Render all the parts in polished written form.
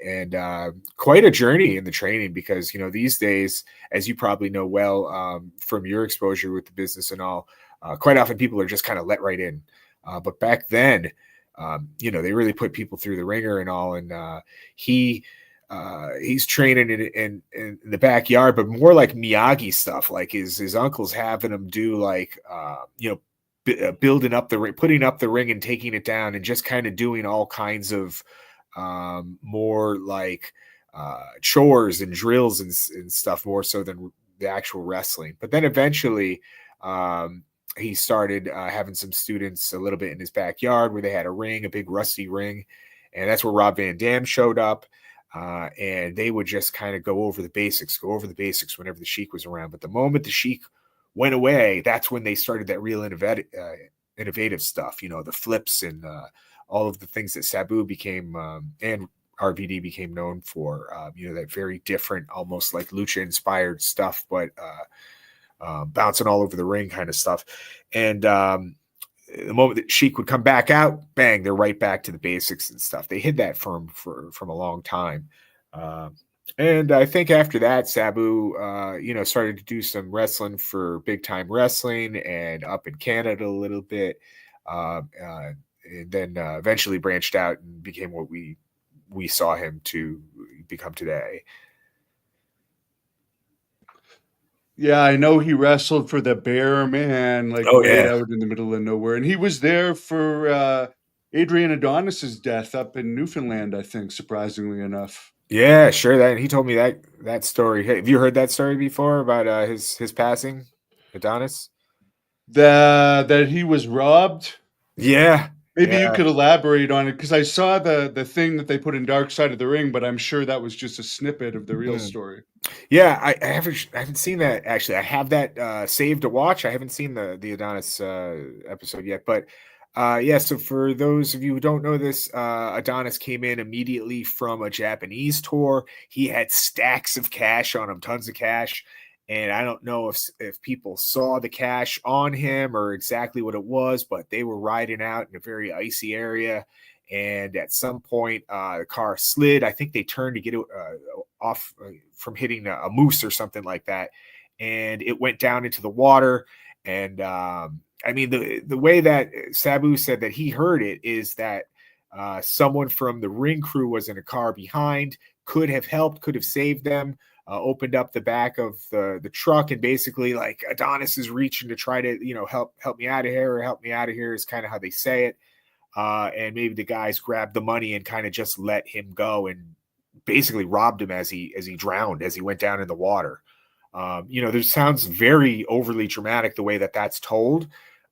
And quite a journey in the training because, these days, as you probably know well from your exposure with the business and all, quite often people are just kind of let right in. But back then, they really put people through the ringer and all. And he's training in the backyard, but more like Miyagi stuff. Like his uncle's having him do like, building up the ring, putting up the ring and taking it down, and just kind of doing all kinds of more like chores and drills and stuff, more so than the actual wrestling. But then eventually he started having some students a little bit in his backyard where they had a ring, a big rusty ring, and that's where Rob Van Dam showed up. And they would just kind of go over the basics whenever the Sheik was around. But the moment the Sheik went away, that's when they started that real innovative stuff, the flips and all of the things that Sabu became and RVD became known for, that very different, almost like lucha-inspired stuff, but bouncing all over the ring kind of stuff. And the moment that Sheik would come back out, bang, they're right back to the basics and stuff. They hid that from a long time. And I think after that, Sabu, started to do some wrestling for Big Time Wrestling and up in Canada a little bit. And then eventually branched out and became what we saw him to become today. Yeah, I know he wrestled for the Bear Man, way out in the middle of nowhere. And he was there for Adrian Adonis's death up in Newfoundland, I think, surprisingly enough. Yeah, sure. That he told me that story. Have you heard that story before about his passing, Adonis? That he was robbed? Yeah. Maybe you could elaborate on it, because I saw the thing that they put in Dark Side of the Ring, but I'm sure that was just a snippet of the real story. Yeah, I haven't seen that actually. I have that saved to watch. I haven't seen the Adonis episode yet, but so for those of you who don't know this, Adonis came in immediately from a Japanese tour. He had stacks of cash on him, tons of cash. And I don't know if people saw the cash on him or exactly what it was, but they were riding out in a very icy area. And at some point, the car slid. I think they turned to get off from hitting a moose or something like that. And it went down into the water. And the way that Sabu said that he heard it is that someone from the ring crew was in a car behind, could have helped, could have saved them. Opened up the back of the truck, and basically like Adonis is reaching to try to, help me out of here, or help me out of here is kind of how they say it. And maybe the guys grabbed the money and kind of just let him go and basically robbed him as he drowned, as he went down in the water. This sounds very overly dramatic the way that that's told.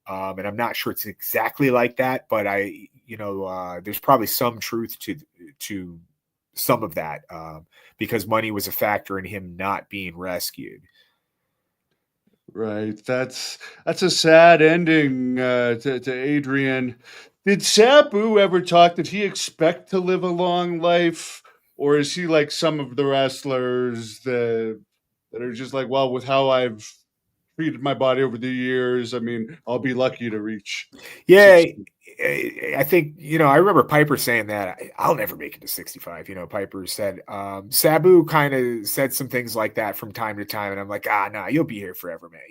And I'm not sure it's exactly like that, but there's probably some truth to some of that, because money was a factor in him not being rescued. Right. That's a sad ending to Adrian. Did Sabu ever talk? Did he expect to live a long life? Or is he like some of the wrestlers that are just like, well, with how I've treated my body over the years, I'll be lucky to reach 60. I think, I remember Piper saying that I'll never make it to 65. Piper said, Sabu kind of said some things like that from time to time. And I'm like, nah, you'll be here forever, man.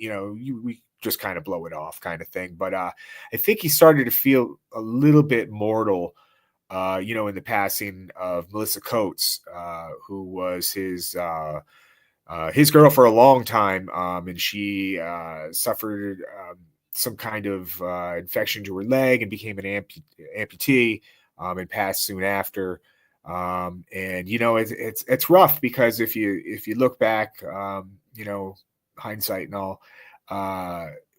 We just kind of blow it off kind of thing. But I think he started to feel a little bit mortal, in the passing of Melissa Coates, who was his girl for a long time. And she suffered some kind of infection to her leg and became an amputee, and passed soon after. And it's rough, because if you look back, hindsight and all,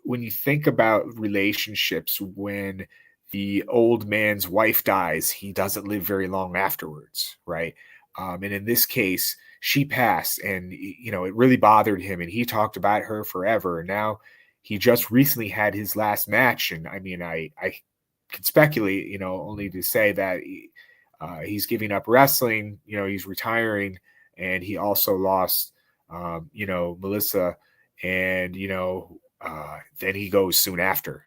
when you think about relationships, when the old man's wife dies, he doesn't live very long afterwards, right? And in this case, she passed, and it really bothered him, and he talked about her forever. And now he just recently had his last match, and I could speculate, only to say that he's giving up wrestling. He's retiring, and he also lost, Melissa, and then he goes soon after.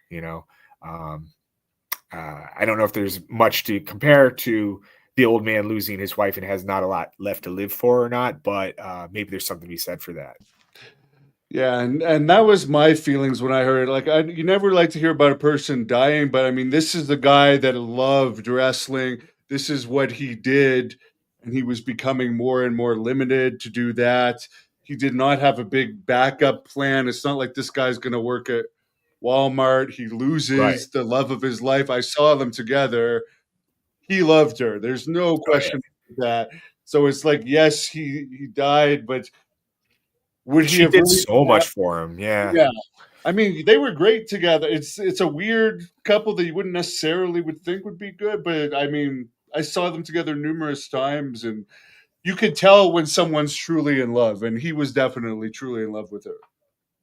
I don't know if there's much to compare to the old man losing his wife and has not a lot left to live for or not, but maybe there's something to be said for that. Yeah, and that was my feelings when I heard it. Like, you never like to hear about a person dying, but I mean, this is the guy that loved wrestling. This is what he did, and he was becoming more and more limited to do that. He did not have a big backup plan. It's not like this guy's going to work at Walmart. He Right. loses the love of his life. I saw them together. He loved her. There's no Oh yeah. question about that. So it's like, yes, he died, but would he She have did really so been much for him. Yeah. yeah. I mean, they were great together. It's a weird couple that you wouldn't necessarily would think would be good, but I mean, I saw them together numerous times, and you could tell when someone's truly in love, and he was definitely truly in love with her.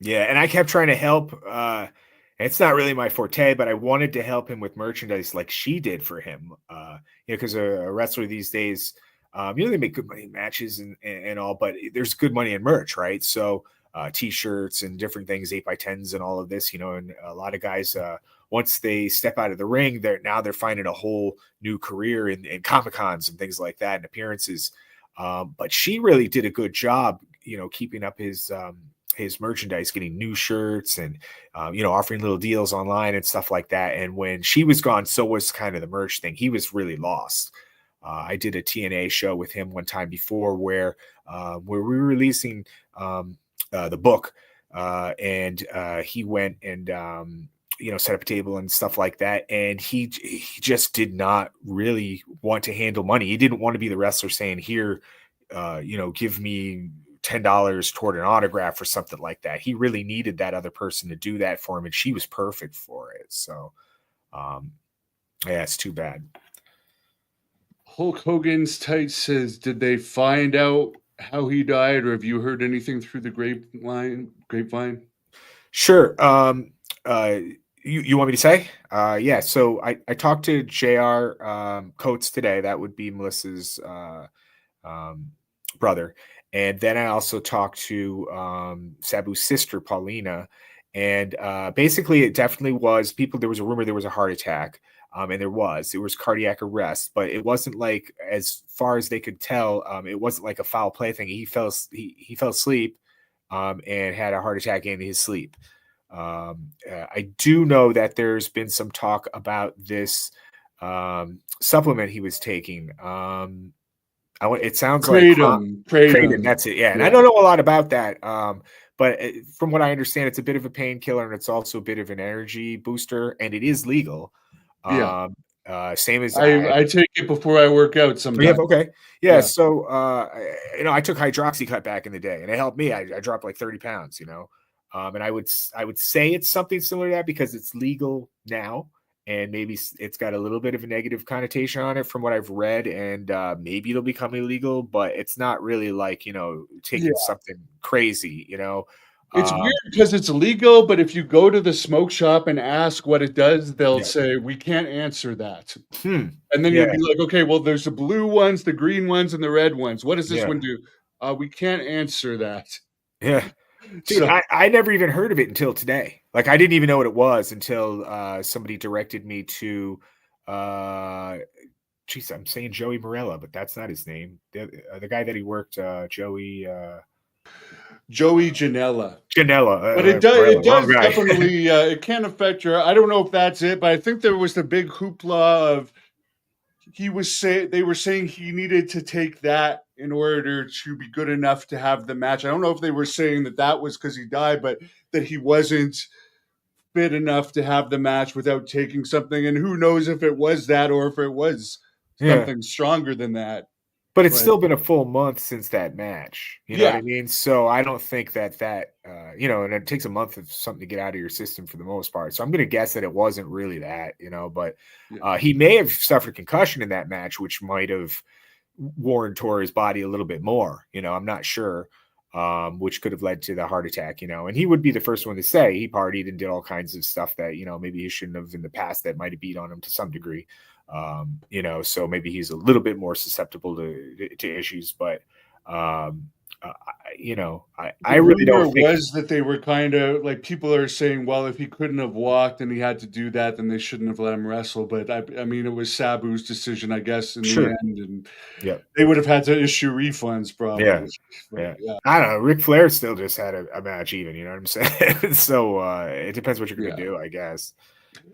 Yeah, and I kept trying to help. It's not really my forte, but I wanted to help him with merchandise like she did for him. Because a wrestler these days, they make good money in matches and all, but there's good money in merch, right? So t-shirts and different things, 8x10s and all of this, and a lot of guys, once they step out of the ring, they're finding a whole new career in Comic Cons and things like that and appearances. But she really did a good job, keeping up his merchandise, getting new shirts and offering little deals online and stuff like that. And when she was gone, so was kind of the merch thing. He was really lost. I did a TNA show with him one time before where we were releasing the book, and he went and set up a table and stuff like that. And he just did not really want to handle money. He didn't want to be the wrestler saying, "Here, give me $10 toward an autograph," or something like that. He really needed that other person to do that for him, and she was perfect for it. So, yeah, it's too bad. Hulk Hogan's tight says, "Did they find out how he died, or have you heard anything through the grapevine?" Sure. You want me to say? Yeah. So I talked to Jr. Coates today. That would be Melissa's brother. And then I also talked to Sabu's sister, Paulina. And basically, it definitely was there was a rumor there was a heart attack. And it was cardiac arrest, but it wasn't like, as far as they could tell, it wasn't like a foul play thing. He fell asleep and had a heart attack in his sleep. I do know that there's been some talk about this supplement he was taking. It sounds like Kratom. That's it. Yeah. And I don't know a lot about that. But from what I understand, it's a bit of a painkiller and it's also a bit of an energy booster, and it is legal. Yeah. Same as I take it before I work out sometimes. okay. Yeah. So, I took Hydroxycut back in the day and it helped me. I dropped like 30 pounds, and I would say it's something similar to that because it's legal now. And maybe it's got a little bit of a negative connotation on it from what I've read, and maybe it'll become illegal, but it's not really like, taking something crazy, It's weird because it's legal, but if you go to the smoke shop and ask what it does, they'll say, "We can't answer that." And then you'd be like, "Okay, well, there's the blue ones, the green ones, and the red ones. What does this one do?" We can't answer that. Yeah. Dude, I never even heard of it until today. Like, I didn't even know what it was until somebody directed me to, I'm saying Joey Morella, but that's not his name. The guy that he worked, Joey Janela. But it does definitely, it can affect your, I don't know if that's it, but I think there was the big hoopla of, they were saying he needed to take that in order to be good enough to have the match. I don't know if they were saying that was because he died, but that he wasn't fit enough to have the match without taking something. And who knows if it was that or if it was something stronger than that. But it's still been a full month since that match. You know what I mean? So I don't think that, and it takes a month of something to get out of your system for the most part. So I'm going to guess that it wasn't really that, but he may have suffered concussion in that match, which might have worn tore his body a little bit more. I'm not sure, which could have led to the heart attack, and he would be the first one to say he partied and did all kinds of stuff that, maybe he shouldn't have in the past that might have beat on him to some degree. So maybe he's a little bit more susceptible to issues, but I The really don't rumor think. was that they were kind of like people are saying, well, if he couldn't have walked and he had to do that, then they shouldn't have let him wrestle. But I mean, it was Sabu's decision, I guess, in the Sure. end, and Yeah. they would have had to issue refunds probably. Yeah. But Yeah. yeah, I don't know. Ric Flair still just had a match even, you know what I'm saying? So it depends what you're gonna yeah. do, I guess.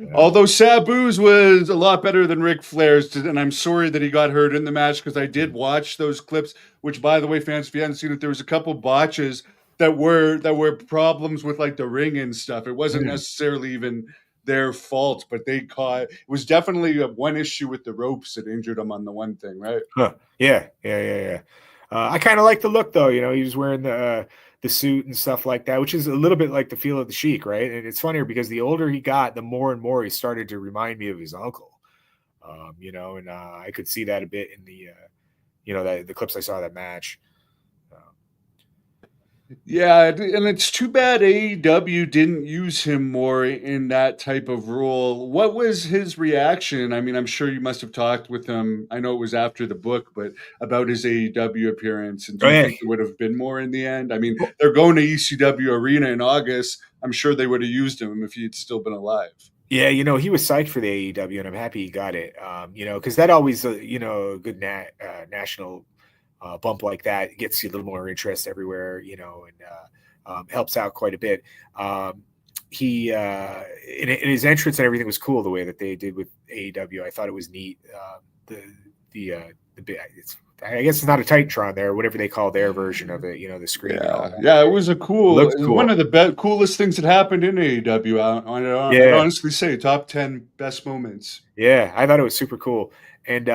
Yeah. Although Sabu's was a lot better than Ric Flair's, and I'm sorry that he got hurt in the match because I did watch those clips. Which, by the way, fans, if you hadn't seen it, there was a couple botches that were problems with like the ring and stuff. It wasn't Mm. necessarily even their fault, but they caught. It was definitely one issue with the ropes that injured him on the one thing, right? Huh. Yeah, yeah, yeah, yeah. I kind of like the look though. You know, he was wearing the suit and stuff like that, which is a little bit like the feel of the Sheik, right? And it's funnier because the older he got, the more and more he started to remind me of his uncle. And I could see that a bit in the clips I saw of that match. Yeah, and it's too bad AEW didn't use him more in that type of role. What was his reaction? I mean, I'm sure you must have talked with him. I know it was after the book, but about his AEW appearance. And do Oh you yeah, think there would have been more in the end? I mean, they're going to ECW Arena in August. I'm sure they would have used him if he'd still been alive. yeah. He was psyched for the AEW, and I'm happy he got it. Because that always, a good national bump like that gets you a little more interest everywhere, and helps out quite a bit. He in his entrance and everything was cool the way that they did with AEW. I thought it was neat. I guess it's not a Titantron there, whatever they call their version of it. The screen and all Yeah, that. yeah, it was It looks one cool. of the coolest things that happened in AEW. I'd Yeah, honestly say top 10 best moments. yeah, I thought it was super cool. And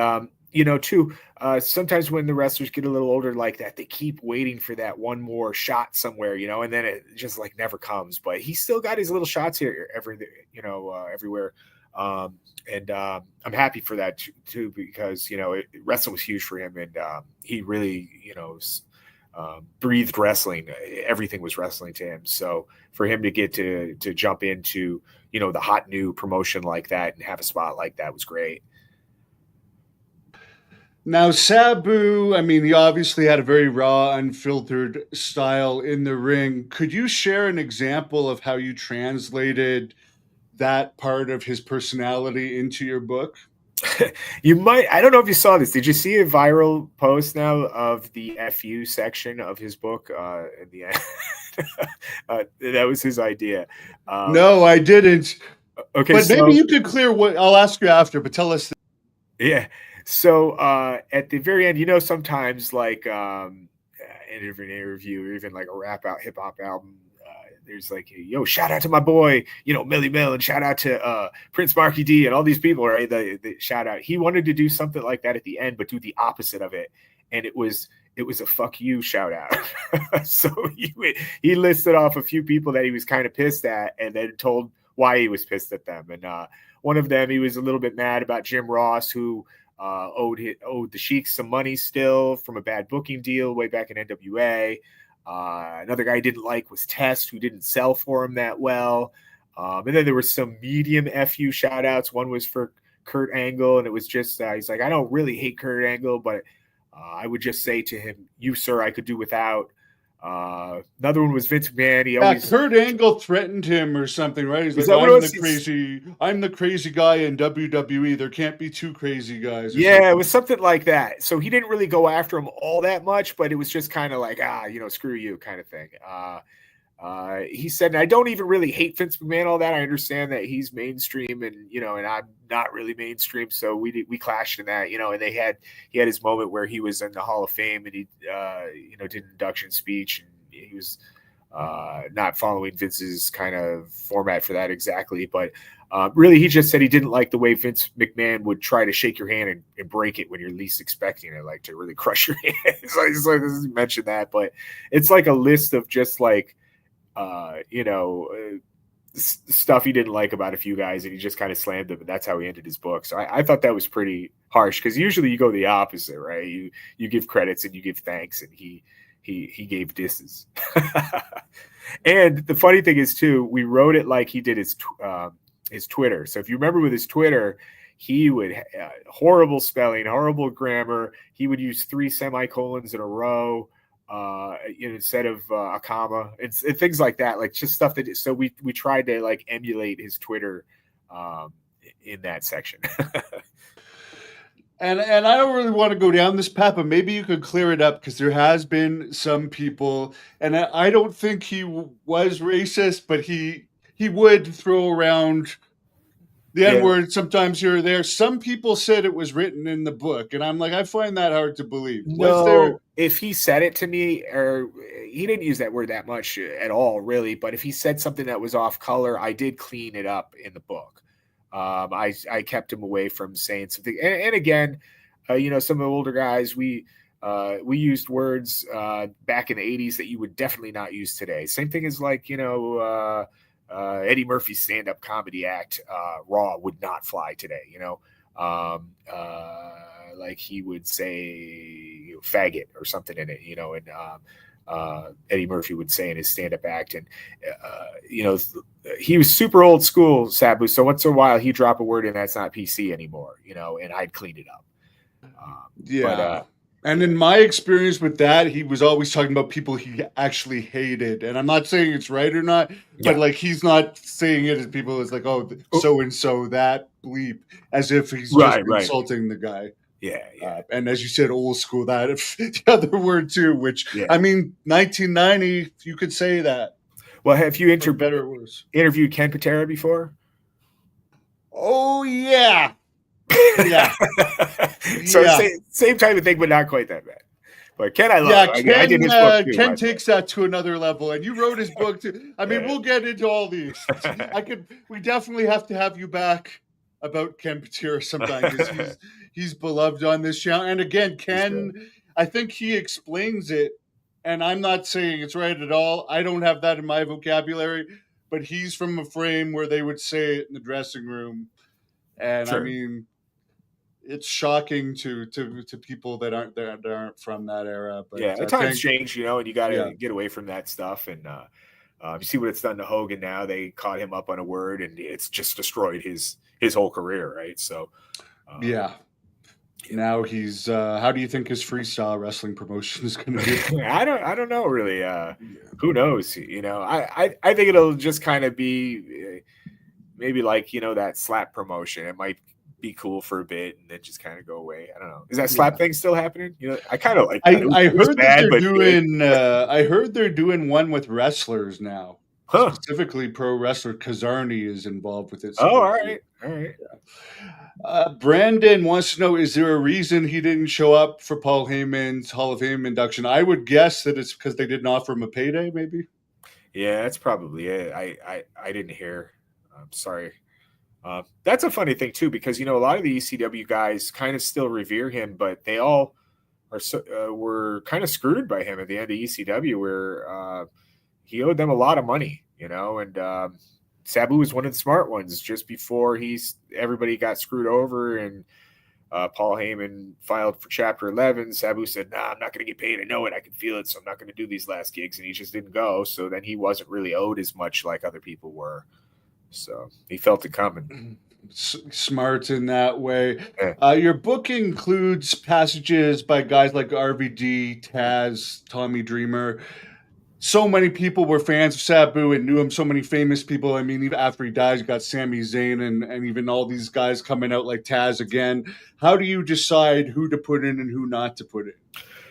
too, sometimes when the wrestlers get a little older like that, they keep waiting for that one more shot somewhere, and then it just like never comes. But he still got his little shots here everywhere. And I'm happy for that too, because wrestling was huge for him, and he really breathed wrestling. Everything was wrestling to him. So for him to get to jump into the hot new promotion like that and have a spot like that was great. Now, Sabu, I mean, he obviously had a very raw, unfiltered style in the ring. Could you share an example of how you translated that part of his personality into your book? You might, I don't know if you saw this. Did you see a viral post now of the FU section of his book? In the end, that was his idea. No, I didn't. Okay, But maybe so you could clear what I'll ask you after, but tell us. yeah, so at the very end, sometimes like in an interview or even like a rap out hip hop album, there's like, yo, shout out to my boy, Millie Mill, and shout out to Prince Marky D and all these people, right? The shout out. He wanted to do something like that at the end, but do the opposite of it, and it was a fuck you shout out. So he listed off a few people that he was kind of pissed at, and then told why he was pissed at them. And one of them, he was a little bit mad about Jim Ross, who owed the Sheik some money still from a bad booking deal way back in NWA. Another guy he didn't like was Test, who didn't sell for him that well. And then there were some medium FU shout outs. One was for Kurt Angle, and it was just, he's like, I don't really hate Kurt Angle, but I would just say to him, you, sir, I could do without. Another one was Vince McMahon. He always, Kurt Angle threatened him or something, right? He's is like, that what it was? I'm the crazy guy in WWE. There can't be two crazy guys. Or Yeah, something. it was something like that. So he didn't really go after him all that much, but it was just kind of like, screw you kind of thing. He said, and I don't even really hate Vince McMahon all that. I understand that he's mainstream, and and I'm not really mainstream, so we clashed in that, and he had his moment where he was in the Hall of Fame, and he did an induction speech, and he was not following Vince's kind of format for that exactly, but really he just said he didn't like the way Vince McMahon would try to shake your hand and break it when you're least expecting it, like to really crush your hand. So he doesn't mention that, but it's like a list of just like stuff he didn't like about a few guys, and he just kind of slammed them, and that's how he ended his book. So I thought that was pretty harsh, because usually you go the opposite, right? You give credits and you give thanks, and he gave disses. And the funny thing is too, we wrote it like he did his Twitter. So if you remember with his Twitter, he would horrible spelling, horrible grammar. He would use 3 semicolons in a row. instead of a comma, and things like that, like just stuff that. So we tried to like emulate his Twitter in that section. And I don't really want to go down this path, but maybe you could clear it up because there has been some people, and I don't think he was racist, but he would throw around the N Yeah. word sometimes here or there. Some people said it was written in the book, and I'm like, I find that hard to believe. Was there? No, if he said it to me, or he didn't use that word that much at all, really. But if he said something that was off color, I did clean it up in the book. I kept him away from saying something. And again, some of the older guys, we used words back in the '80s that you would definitely not use today. Same thing as like Eddie Murphy's stand-up comedy act, Raw, would not fly today. Like he would say faggot or something in it, and Eddie Murphy would say in his stand-up act. And, he was super old school, Sabu. So once in a while he'd drop a word in that's not PC anymore, and I'd clean it up. Yeah. And in my experience with that, he was always talking about people he actually hated. And I'm not saying it's right or not, but like he's not saying it as people as like, oh, so and so, that bleep, as if he's just insulting the guy. Yeah. And as you said, old school, that the other word too, which I mean, 1990, you could say that. Well, have you interviewed Ken Patera before? Oh, yeah. Yeah. So same type of thing, but not quite that bad. But Ken, I love. Yeah, I did his book too, Ken takes that to another level, and you wrote his book too. I mean, we'll get into all these. We definitely have to have you back about Ken Patera sometime because he's beloved on this channel. And again, Ken, I think he explains it, and I'm not saying it's right at all. I don't have that in my vocabulary, but he's from a frame where they would say it in the dressing room, and I mean, it's shocking to people that aren't from that era. But the times change, and you got to get away from that stuff. And you see what it's done to Hogan now. They caught him up on a word, and it's just destroyed his whole career, right? So now he's. How do you think his freestyle wrestling promotion is going to be? I don't know really. Who knows? I think it'll just kind of be maybe like that slap promotion. It might be cool for a bit and then just kind of go away. I don't know. Is that slap thing still happening? I kind of like. I heard that they're doing. I heard they're doing one with wrestlers now. Specifically, pro wrestler Kazarni is involved with it. All right. Brandon wants to know: is there a reason he didn't show up for Paul Heyman's Hall of Fame induction? I would guess that it's because they didn't offer him a payday. Maybe. Yeah, that's probably it. I didn't hear. I'm sorry. That's a funny thing too, because a lot of the ECW guys kind of still revere him, but they all were kind of screwed by him at the end of ECW, where he owed them a lot of money, and Sabu was one of the smart ones. Just before everybody got screwed over, and Paul Heyman filed for Chapter 11, Sabu said, "Nah, I'm not going to get paid. I know it. I can feel it. So I'm not going to do these last gigs," and he just didn't go. So then he wasn't really owed as much like other people were. So he felt it coming. Smart in that way. Your book includes passages by guys like RVD, Taz, Tommy Dreamer. So many people were fans of Sabu and knew him. So many famous people. I mean, even after he dies, you got Sami Zayn and even all these guys coming out like Taz again. How do you decide who to put in and who not to put in?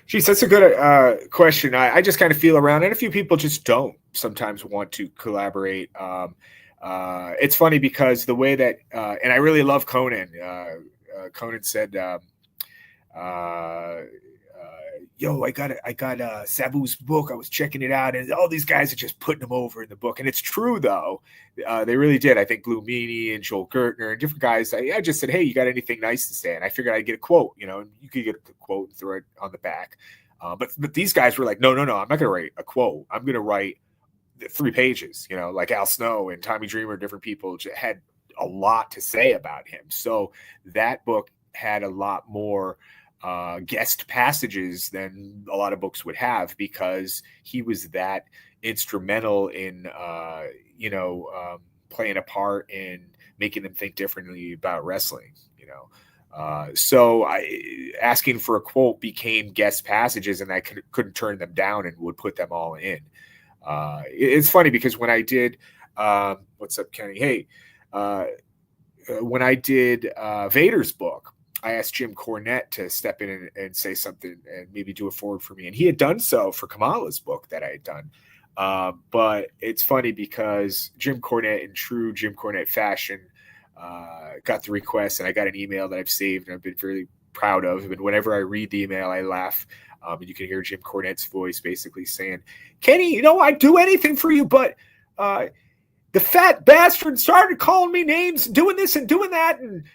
Geez, that's a good question. I just kind of feel around, and a few people just don't sometimes want to collaborate. It's funny because the way that, and I really love Conan. Conan said, "Yo, I got Sabu's book. I was checking it out, and all these guys are just putting them over in the book." And it's true, though. They really did. I think Blue Meanie and Joel Gertner and different guys. I just said, "Hey, you got anything nice to say?" And I figured I'd get a quote. And you could get a quote and throw it on the back. But these guys were like, "No, I'm not going to write a quote. I'm going to write 3 pages." Like Al Snow and Tommy Dreamer, different people had a lot to say about him. So that book had a lot more guest passages than a lot of books would have, because he was that instrumental in playing a part in making them think differently about wrestling. So asking for a quote became guest passages, and I couldn't turn them down and would put them all in. It's funny because when I did, what's up, Kenny? Hey, when I did Vader's book, I asked Jim Cornette to step in and say something and maybe do a forward for me. And he had done so for Kamala's book that I had done. But it's funny because Jim Cornette, in true Jim Cornette fashion, got the request, and I got an email that I've saved and I've been very proud of. And whenever I read the email, I laugh. And you can hear Jim Cornette's voice basically saying, Kenny, I'd do anything for you, but the fat bastard started calling me names, doing this and doing that, and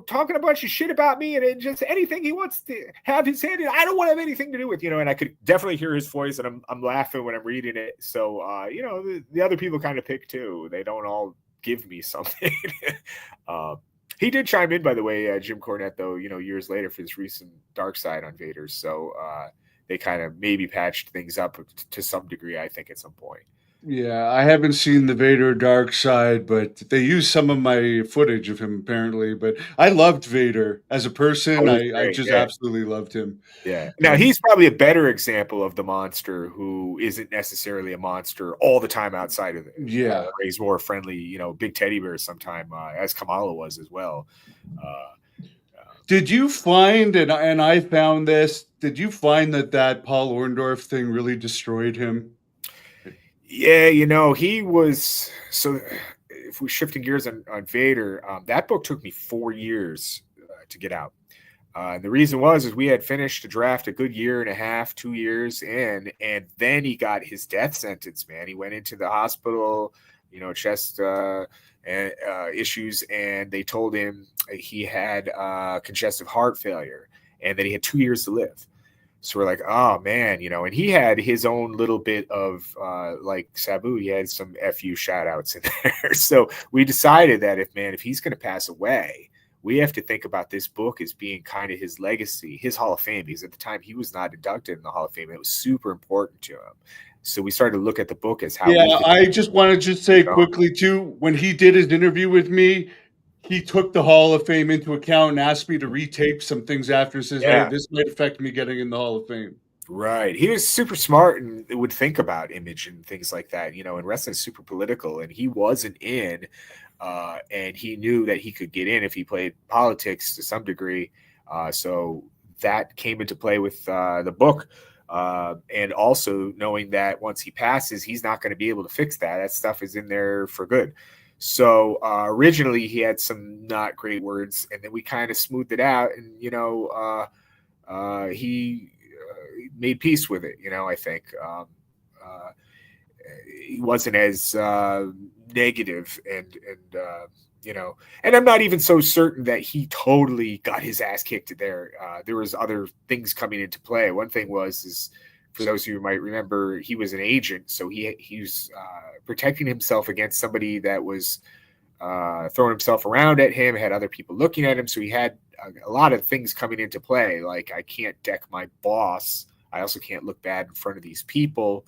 talking a bunch of shit about me, and just anything he wants to have his hand in, I don't want to have anything to do with, and I could definitely hear his voice, and I'm laughing when I'm reading it. So, the other people kind of pick too. They don't all give me something. He did chime in, by the way, Jim Cornette, though, years later for this recent Dark Side on Vader. So they kind of maybe patched things up to some degree, I think, at some point. Yeah, I haven't seen the Vader Dark Side, but they used some of my footage of him apparently. But I loved Vader as a person. I just absolutely loved him. Yeah. Now he's probably a better example of the monster who isn't necessarily a monster all the time outside of it. Yeah. He's more friendly, big teddy bear sometime, as Kamala was as well. Did you find, and I found this, did you find that Paul Orndorff thing really destroyed him? Yeah, he was, so if we're shifting gears on Vader, that book took me 4 years to get out. The reason is we had finished the draft a good year and a half, 2 years in, and then he got his death sentence, man. He went into the hospital, chest issues, and they told him he had congestive heart failure and that he had 2 years to live. So we're like, oh man, and he had his own little bit of like Sabu, he had some FU shout outs in there. So we decided that if he's going to pass away, we have to think about this book as being kind of his legacy, his Hall of Fame, because at the time he was not inducted in the Hall of Fame. It was super important to him. So we started to look at the book as how. Yeah, I just want to say quickly too, when he did his interview with me, he took the Hall of Fame into account and asked me to retape some things after. Says, hey, this might affect me getting in the Hall of Fame. Right. He was super smart and would think about image and things like that. And wrestling's super political, and he wasn't in, and he knew that he could get in if he played politics to some degree. So that came into play with the book. And also knowing that once he passes, he's not going to be able to fix that. That stuff is in there for good. So originally he had some not great words, and then we kind of smoothed it out, and he made peace with it. I think he wasn't as negative, and and I'm not even so certain that he totally got his ass kicked there. There was other things coming into play. One thing is, for those of you who might remember, he was an agent, so he was protecting himself against somebody that was throwing himself around at him, had other people looking at him. So he had a lot of things coming into play, like I can't deck my boss. I also can't look bad in front of these people.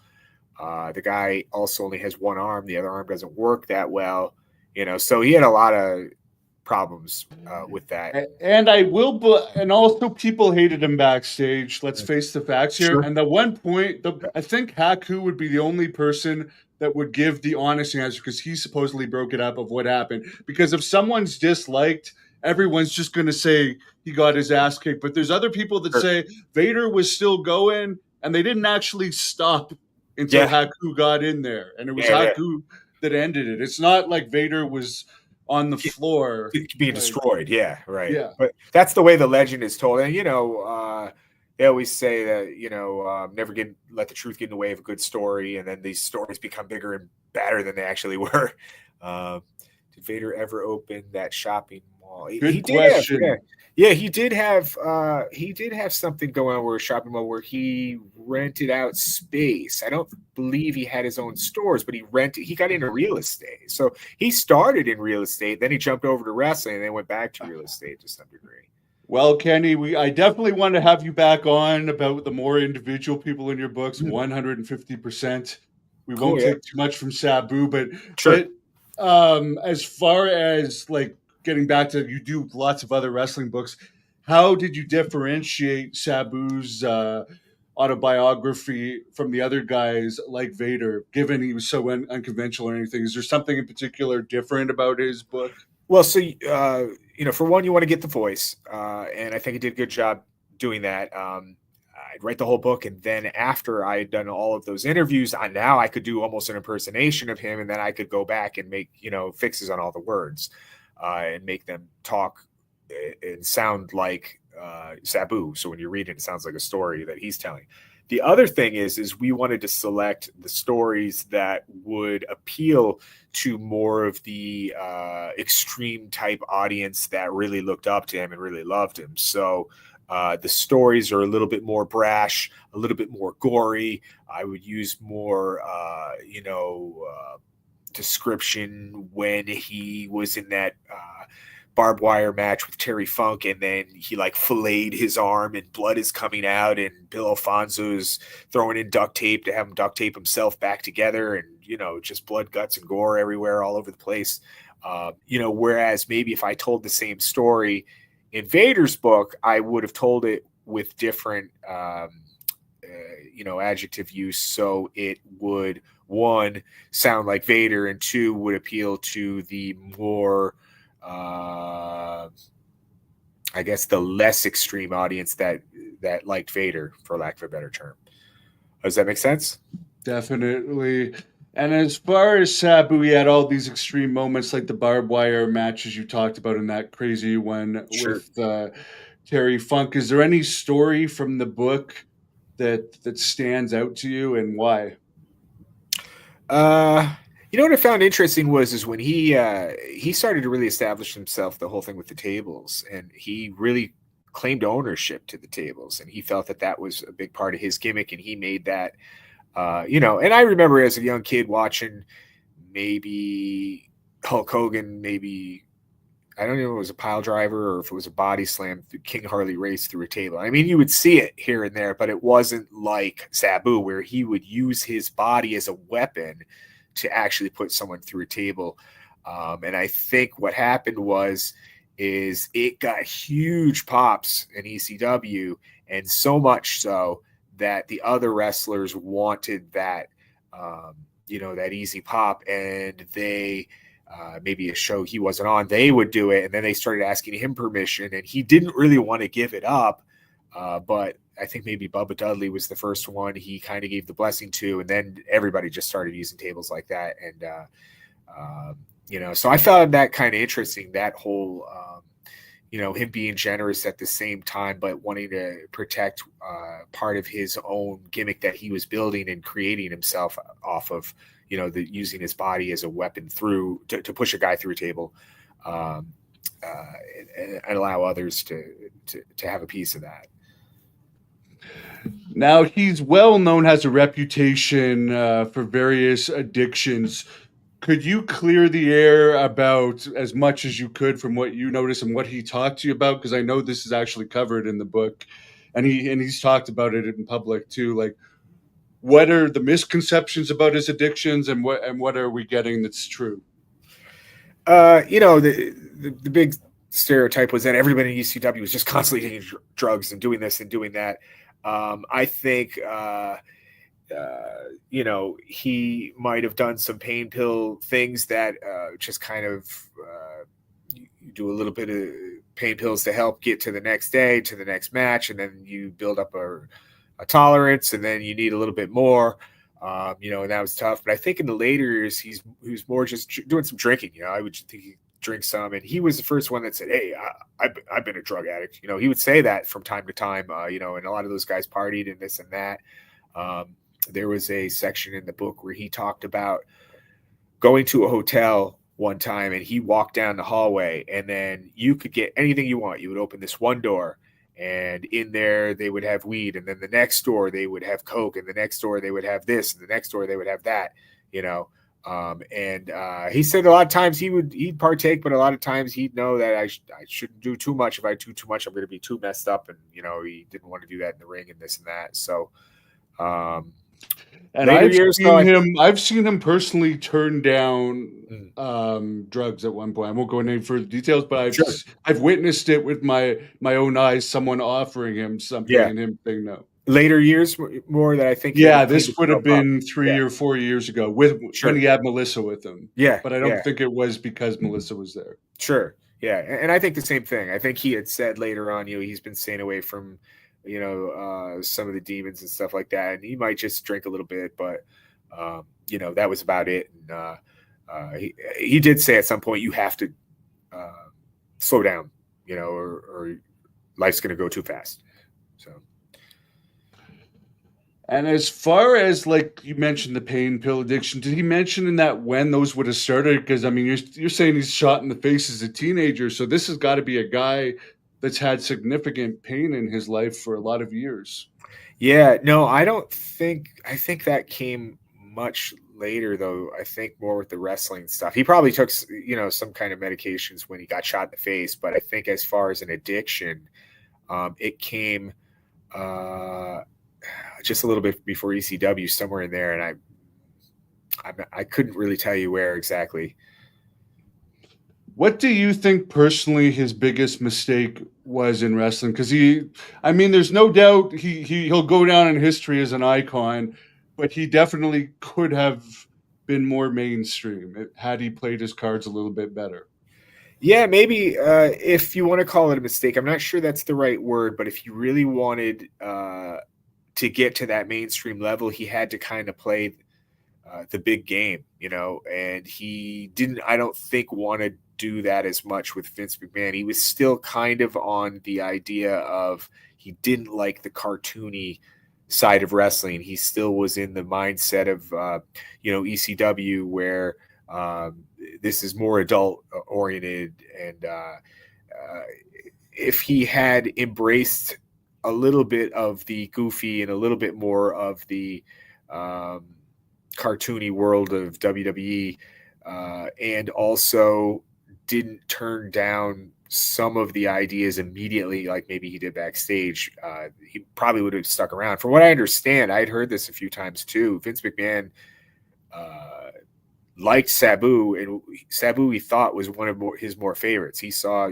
The guy also only has one arm. The other arm doesn't work that well. So he had a lot of problems with that. And and also people hated him backstage. Let's face the facts here. Sure. And at one point, I think Haku would be the only person that would give the honest answer, because he supposedly broke it up of what happened. Because if someone's disliked, everyone's just going to say he got his ass kicked. But there's other people that say Vader was still going, and they didn't actually stop until Haku got in there. And it was Haku that ended it. It's not like Vader was on the floor being destroyed. Yeah, right. Yeah. But that's the way the legend is told. And, they always say that, never let the truth get in the way of a good story. And then these stories become bigger and badder than they actually were. Did Vader ever open that shopping mall? Good question. He did have something going on where a shopping mall where he rented out space. I don't believe he had his own stores, but he got into real estate. So he started in real estate, then he jumped over to wrestling, and then went back to real estate to some degree. Well, Kenny, I definitely want to have you back on about the more individual people in your books, 150%. We won't take too much from Sabu, but sure. But as far as like getting back to, you do lots of other wrestling books. How did you differentiate Sabu's autobiography from the other guys like Vader, given he was so unconventional or anything? Is there something in particular different about his book? Well, so for one, you want to get the voice, and I think he did a good job doing that. I'd write the whole book, and then after I had done all of those interviews, now I could do almost an impersonation of him, and then I could go back and make fixes on all the words, and make them talk and sound like Sabu. So when you read it, it sounds like a story that he's telling. The other thing is we wanted to select the stories that would appeal to more of the extreme type audience that really looked up to him and really loved him. So the stories are a little bit more brash, a little bit more gory. I would use more, description when he was in that barbed wire match with Terry Funk, and then he like filleted his arm and blood is coming out, and Bill Alfonso's throwing in duct tape to have him duct tape himself back together, and just blood, guts, and gore everywhere all over the place. Whereas maybe if I told the same story in Vader's book, I would have told it with different adjective use, so it would, one, sound like Vader, and two, would appeal to the more I guess the less extreme audience that liked Vader, for lack of a better term. Does that make sense? Definitely. And as far as Sabu, he had all these extreme moments like the barbed wire matches you talked about in that crazy one Sure. with Terry Funk. Is there any story from the book that stands out to you, and why? What I found interesting is when he started to really establish himself, the whole thing with the tables, and he really claimed ownership to the tables, and he felt that was a big part of his gimmick, and he made that. And I remember as a young kid watching maybe Hulk Hogan, maybe I don't know if it was a pile driver or if it was a body slam, King Harley Race through a table. I mean, you would see it here and there, but it wasn't like Sabu, where he would use his body as a weapon to actually put someone through a table. And I think what happened is it got huge pops in ECW, and so much so that the other wrestlers wanted that, that easy pop, and they, maybe a show he wasn't on, they would do it, and then they started asking him permission, and he didn't really want to give it up, but I think maybe Bubba Dudley was the first one he kind of gave the blessing to, and then everybody just started using tables like that, and so I found that kind of interesting, that whole him being generous at the same time, but wanting to protect part of his own gimmick that he was building and creating himself off of, using his body as a weapon to push a guy through a table, and allow others to have a piece of that. Now, he's well known, has a reputation for various addictions. Could you clear the air about as much as you could from what you noticed and what he talked to you about? Because I know this is actually covered in the book, and he's talked about it in public too. Like, what are the misconceptions about his addictions, and what are we getting that's true? The big stereotype was that everybody in ECW was just constantly taking drugs and doing this and doing that. I think he might have done some pain pill things that just kind of you do a little bit of pain pills to help get to the next day, to the next match, and then you build up a tolerance, and then you need a little bit more. And that was tough. But I think in the later years, he was more just doing some drinking. I would think he drink some, and he was the first one that said, "Hey, I've been a drug addict." He would say that from time to time. And a lot of those guys partied and this and that. There was a section in the book where he talked about going to a hotel one time, and he walked down the hallway, and then you could get anything you want. You would open this one door, and in there they would have weed, and then the next door they would have coke, and the next door they would have this, and the next door they would have that. He said a lot of times he'd partake, but a lot of times he'd know that I shouldn't do too much. If I do too much, I'm going to be too messed up, and he didn't want to do that in the ring and this and that. So And Later years, though, I think. I've seen him personally turn down Mm, drugs at one point. I won't go into any further details, but sure. I've witnessed it with my own eyes. Someone offering him something Yeah. and him saying no. Later years, more that I think that he Yeah, cleaned this would have himself up. been Yeah. 3 or 4 years ago with when Sure. he had Melissa with him, Yeah. but I don't Yeah. think it was because Melissa was there. Sure. Yeah. And I think the same thing. I think he had said later on, he's been staying away from, some of the demons and stuff like that. And he might just drink a little bit, but, that was about it. And he did say at some point, you have to uh, slow down, or life's going to go too fast. So. And as far as like you mentioned the pain pill addiction, did he mention in that when those would have started? Because I mean, you're saying he's shot in the face as a teenager, so this has got to be a guy that's had significant pain in his life for a lot of years. Yeah, no, I don't think. I think that came much later, though. I think more with the wrestling stuff. He probably took, some kind of medications when he got shot in the face. But I think as far as an addiction, it came uh, just a little bit before ECW, somewhere in there, and I couldn't really tell you where exactly. What do you think personally his biggest mistake was in wrestling? Because I mean, there's no doubt he'll go down in history as an icon, but he definitely could have been more mainstream had he played his cards a little bit better. Yeah, maybe if you want to call it a mistake, I'm not sure that's the right word, but if you really wanted to get to that mainstream level, he had to kind of play the big game, and he didn't, I don't think, want to do that as much with Vince McMahon. He was still kind of on the idea of he didn't like the cartoony side of wrestling. He still was in the mindset of, ECW, where this is more adult oriented. And if he had embraced a little bit of the goofy and a little bit more of the cartoony world of WWE, and also didn't turn down some of the ideas immediately, like maybe he did backstage, he probably would have stuck around. From what I understand, I'd heard this a few times too. Vince McMahon liked Sabu, and Sabu he thought was one of his more favorites. He saw,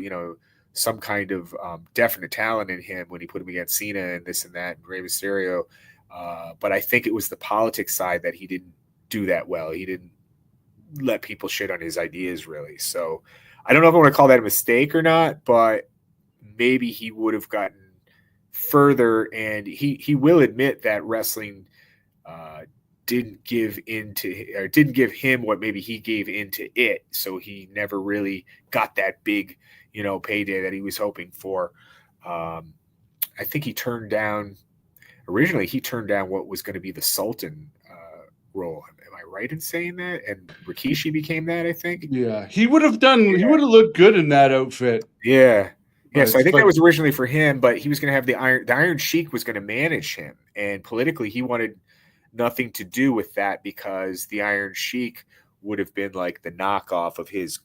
some kind of definite talent in him when he put him against Cena and this and that, and Rey Mysterio. But I think it was the politics side that he didn't do that well. He didn't let people shit on his ideas, really. So I don't know if I want to call that a mistake or not, but maybe he would have gotten further. And he will admit that wrestling didn't give him what maybe he gave into it. So he never really got that big, payday that he was hoping for. I think originally he turned down what was going to be the Sultan role. Am I right in saying that? And Rikishi became that, I think. Yeah, he would have looked good in that outfit. Yeah. Yeah, so I think But that was originally for him, but he was going to have the Iron Sheik was going to manage him, and politically he wanted nothing to do with that because the Iron Sheik would have been like the knockoff of his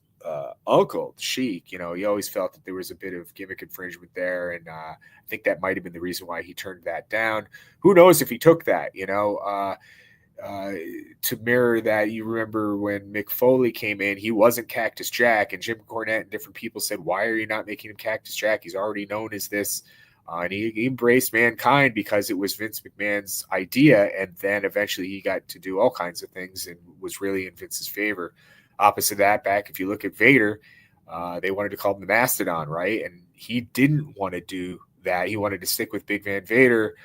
uncle, the Sheik. He always felt that there was a bit of gimmick infringement there, and I think that might have been the reason why he turned that down. Who knows if he took that, to mirror that. You remember when Mick Foley came in, he wasn't Cactus Jack, and Jim Cornette and different people said, why are you not making him Cactus Jack? He's already known as this. And he embraced Mankind because it was Vince McMahon's idea. And then eventually he got to do all kinds of things and was really in Vince's favor. Opposite that, back, if you look at Vader, they wanted to call him the Mastodon, right? And he didn't want to do that. He wanted to stick with Big Van Vader.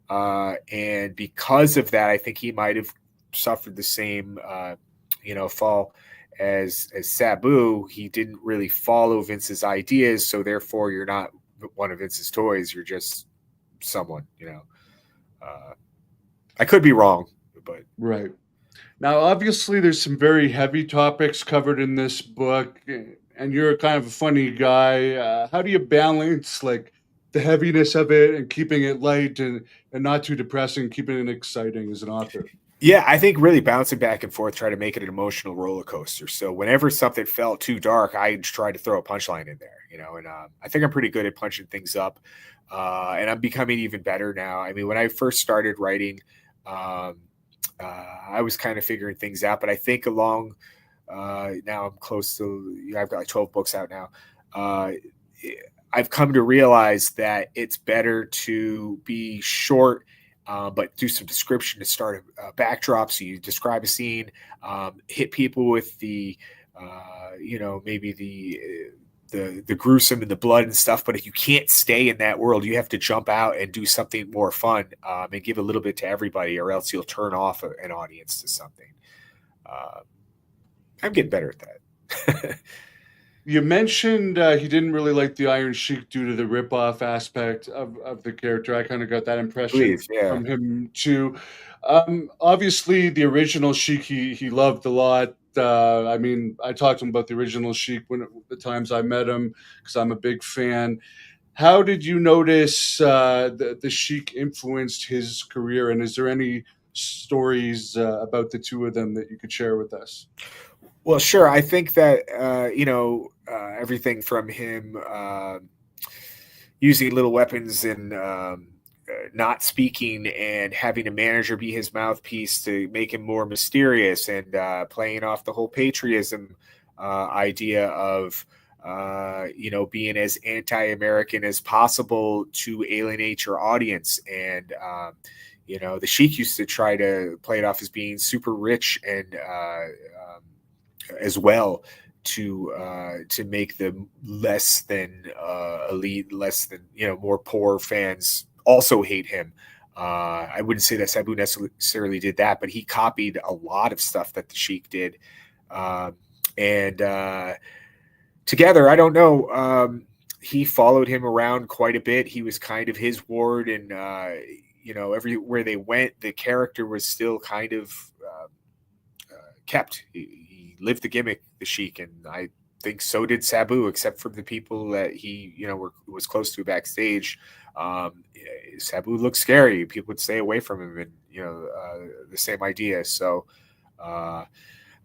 And because of that, I think he might have suffered the same, fall as Sabu. He didn't really follow Vince's ideas, so therefore you're not one of Vince's toys. You're just someone, I could be wrong, but right. Now, obviously, there's some very heavy topics covered in this book, and you're kind of a funny guy. How do you balance like the heaviness of it and keeping it light and not too depressing, keeping it exciting as an author? Yeah, I think really bouncing back and forth, try to make it an emotional roller coaster. So whenever something felt too dark, I try to throw a punchline in there, and I think I'm pretty good at punching things up, and I'm becoming even better now. I mean, when I first started writing, I was kind of figuring things out, but I think along now I'm close to, I've got like 12 books out now. Uh, I've come to realize that it's better to be short, but do some description to start a backdrop. So you describe a scene, hit people with the, maybe the gruesome and the blood and stuff. But if you can't stay in that world, you have to jump out and do something more fun, and give a little bit to everybody, or else you'll turn off an audience to something. Uh, I'm getting better at that. You mentioned he didn't really like the Iron Sheik due to the rip-off aspect of the character. I kind of got that impression Please, yeah. from him too. Obviously, the original Sheik he loved a lot. I mean, I talked to him about the original Sheik when the times I met him because I'm a big fan. How did you notice the Sheik influenced his career, and is there any stories about the two of them that you could share with us? Well, sure. I think that everything from him using little weapons and not speaking, and having a manager be his mouthpiece to make him more mysterious, and playing off the whole patriotism idea of being as anti-American as possible to alienate your audience. And the Sheik used to try to play it off as being super rich, and as well, to make the less than elite, less than more poor fans also hate him. I wouldn't say that Sabu necessarily did that, but he copied a lot of stuff that the Sheik did, and together, I don't know. He followed him around quite a bit. He was kind of his ward, and everywhere they went, the character was still kind of kept. He lived the gimmick, the Sheik, and I think so did Sabu, except for the people that he was close to backstage. Sabu looked scary. People would stay away from him, and the same idea. So I'm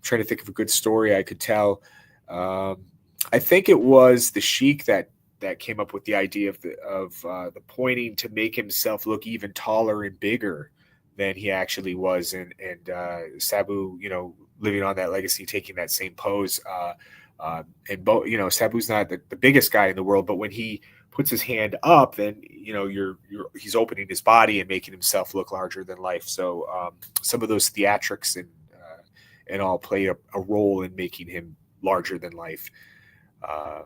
trying to think of a good story I could tell. I think it was the Sheik that came up with the idea of the pointing to make himself look even taller and bigger than he actually was, and Sabu, living on that legacy, taking that same pose. And both, Sabu's not the biggest guy in the world, but when he puts his hand up, then he's opening his body and making himself look larger than life. So some of those theatrics and all play a role in making him larger than life. Yeah.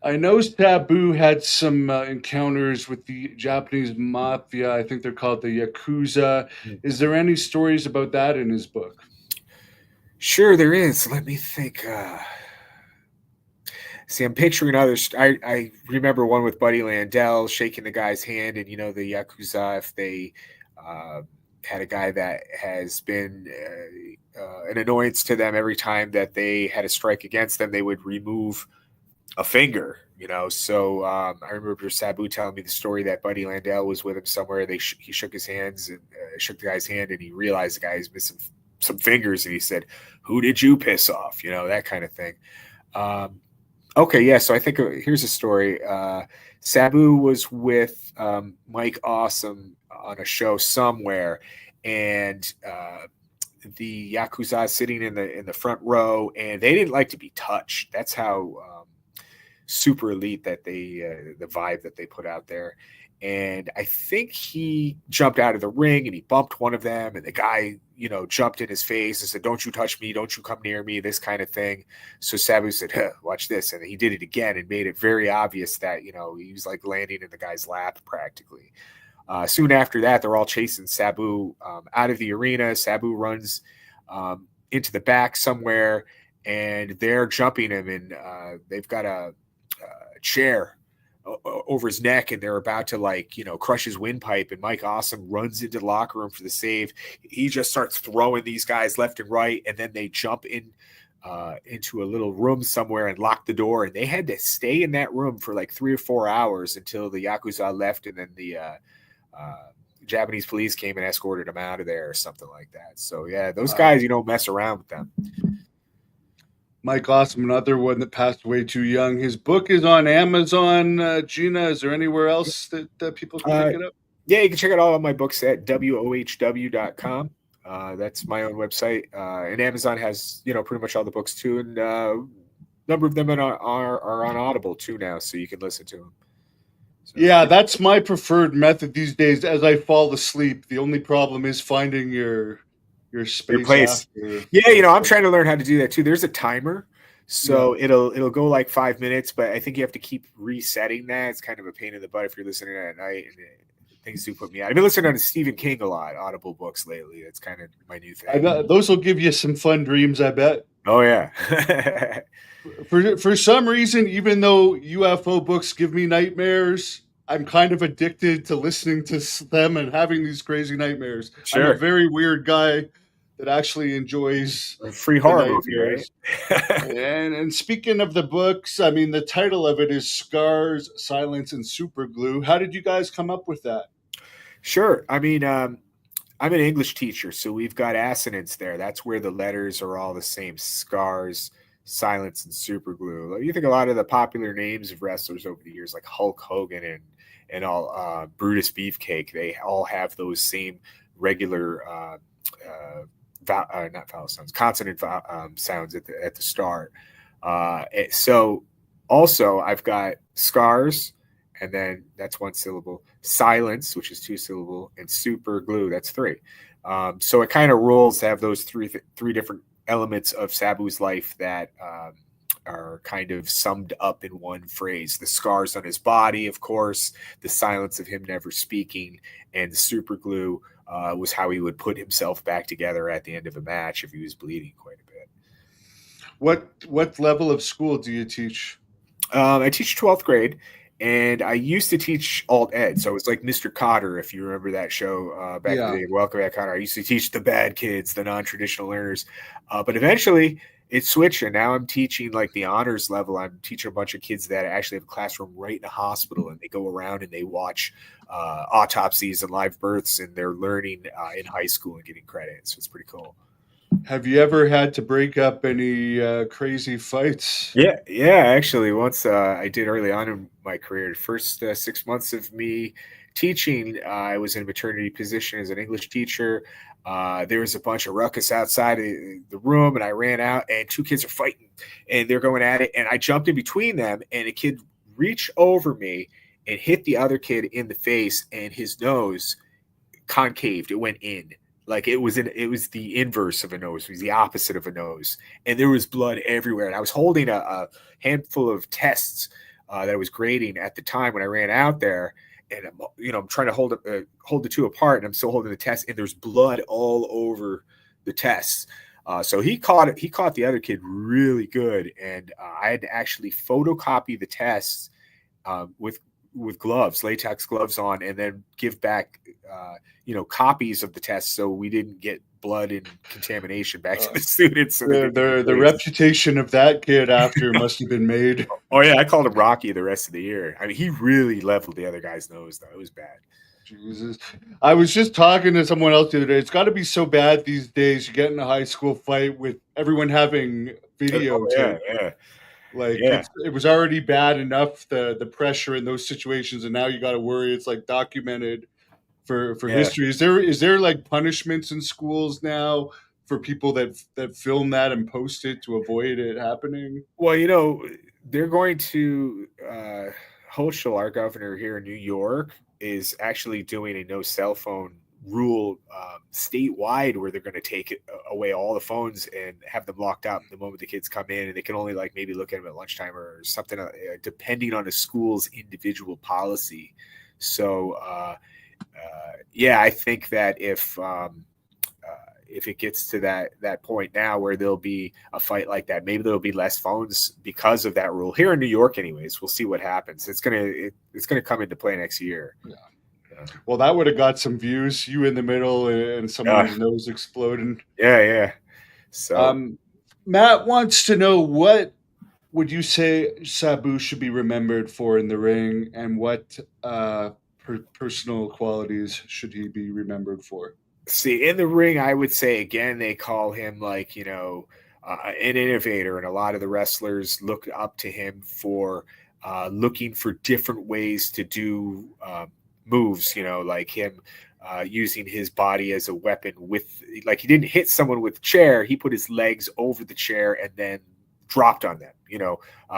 I know Sabu had some encounters with the Japanese mafia. I think they're called the Yakuza. Is there any stories about that in his book? Sure, there is. Let me think. See, I'm picturing others. I remember one with Buddy Landell shaking the guy's hand, and the Yakuza, if they had a guy that has been an annoyance to them, every time that they had a strike against them, they would remove a finger. So I remember Sabu telling me the story that Buddy Landell was with him somewhere. He shook his hands and shook the guy's hand, and he realized the guy is missing some fingers, and he said, "Who did you piss off?" That kind of thing. Okay, yeah. So I think here's a story. Sabu was with Mike Awesome on a show somewhere, and the Yakuza sitting in the front row, and they didn't like to be touched. That's how super elite that the vibe that they put out there. And I think he jumped out of the ring and he bumped one of them, and the guy jumped in his face and said, "Don't you touch me, don't you come near me," this kind of thing. So Sabu said, "Watch this," and he did it again and made it very obvious that he was like landing in the guy's lap practically. Soon after that, they're all chasing Sabu out of the arena. Sabu runs into the back somewhere, and they're jumping him, and they've got a chair over his neck, and they're about to crush his windpipe, and Mike Awesome runs into the locker room for the save. He just starts throwing these guys left and right, and then they jump into a little room somewhere and lock the door, and they had to stay in that room for like 3 or 4 hours until the Yakuza left, and then the Japanese police came and escorted them out of there or something like that. So yeah, those guys, you don't mess around with them. Mike Awesome, another one that passed away too young. His book is on Amazon. Gina, is there anywhere else that people can pick it up? Yeah, you can check out all of my books at wohw.com. That's my own website. And Amazon has, pretty much all the books too. And a number of them are on Audible too now, so you can listen to them. So Yeah, that's my preferred method these days as I fall asleep. The only problem is finding your your space place. after. Yeah, But I'm trying to learn how to do that too. There's a timer. yeah. So it'll go like 5 minutes, but I think you have to keep resetting that. It's kind of a pain in the butt if you're listening at night, and things do put me out. I've been listening to Stephen King a lot, Audible books lately. That's kind of my new I thing. bet those will give you some fun dreams, I bet. Oh yeah. For some reason, even though UFO books give me nightmares, I'm kind of addicted to listening to them and having these crazy nightmares. I'm a Sure. very weird guy that actually enjoys A free the horror movie, right? nightmares. And speaking of the books, I mean, the title of it is Scars, Silence, and Superglue. How did you guys come up with that? Sure. I mean, I'm an English teacher, so we've got assonance there. That's where the letters are all the same: scars, silence, and super glue. You think a lot of the popular names of wrestlers over the years, like Hulk Hogan and all Brutus Beefcake, they all have those same regular not vowel sounds, consonant sounds at the start. So also I've got scars, and then that's one syllable. Silence, which is two syllable, and super glue, that's three. So it kind of rolls to have those three different elements of Sabu's life that are kind of summed up in one phrase: the scars on his body, of course, the silence of him never speaking, and the super glue was how he would put himself back together at the end of a match if he was bleeding quite a bit. What level of school do you teach? I teach 12th grade, and I used to teach alt ed. So it was like Mr. Cotter, if you remember that show back in the Yeah. day. Welcome back, Cotter. I used to teach the bad kids, the non traditional learners. But eventually it switched, and now I'm teaching like the honors level. I'm teaching a bunch of kids that actually have a classroom right in a hospital, and they go around and they watch autopsies and live births, and they're learning in high school and getting credit. So it's pretty cool. Have you ever had to break up any crazy fights? Yeah. Actually, once I did early on in my career, the first 6 months of me teaching, I was in a maternity position as an English teacher. There was a bunch of ruckus outside of the room, and I ran out, and two kids are fighting, and they're going at it, and I jumped in between them, and a kid reached over me and hit the other kid in the face, and his nose concaved. It went in. Like it was the inverse of a nose. It was the opposite of a nose, and there was blood everywhere. And I was holding a handful of tests that I was grading at the time when I ran out there, and I'm trying to hold the two apart, and I'm still holding the test, and there's blood all over the tests. So he caught it. He caught the other kid really good, and I had to actually photocopy the tests with gloves, latex gloves on, and then give back, copies of the tests so we didn't get blood and contamination back to Uh, the students. So they the, didn't get the the erased. reputation of that kid after must have been made. Oh yeah, I called him Rocky the rest of the year. I mean, he really leveled the other guy's nose though. It was bad. Jesus. I was just talking to someone else the other day. It's got to be so bad these days. You get in a high school fight with everyone having Oh yeah, videotape. yeah, Like yeah, it was already bad enough the pressure in those situations, and now you got to worry. It's like documented for yeah. history. Is there like punishments in schools now for people that film that and post it to avoid it happening? Well, they're going to Hochul, our governor here in New York, is actually doing a no cell phone rule statewide, where they're going to take away all the phones and have them locked out the moment the kids come in, and they can only like maybe look at them at lunchtime or something, depending on the school's individual policy. So, yeah, I think that if it gets to that point now where there'll be a fight like that, maybe there'll be less phones because of that rule here in New York. Anyways, we'll see what happens. It's gonna come into play next year. Yeah. Well, that would have got some views. You in the middle and Uh, someone's nose exploding. yeah. So Um, Matt wants to know, what would you say Sabu should be remembered for in the ring, and what personal qualities should he be remembered for? see, in the ring, I would say again they call him like an innovator, and a lot of the wrestlers look up to him for looking for different ways to do moves, like him using his body as a weapon like he didn't hit someone with a chair. He put his legs over the chair and then dropped on them.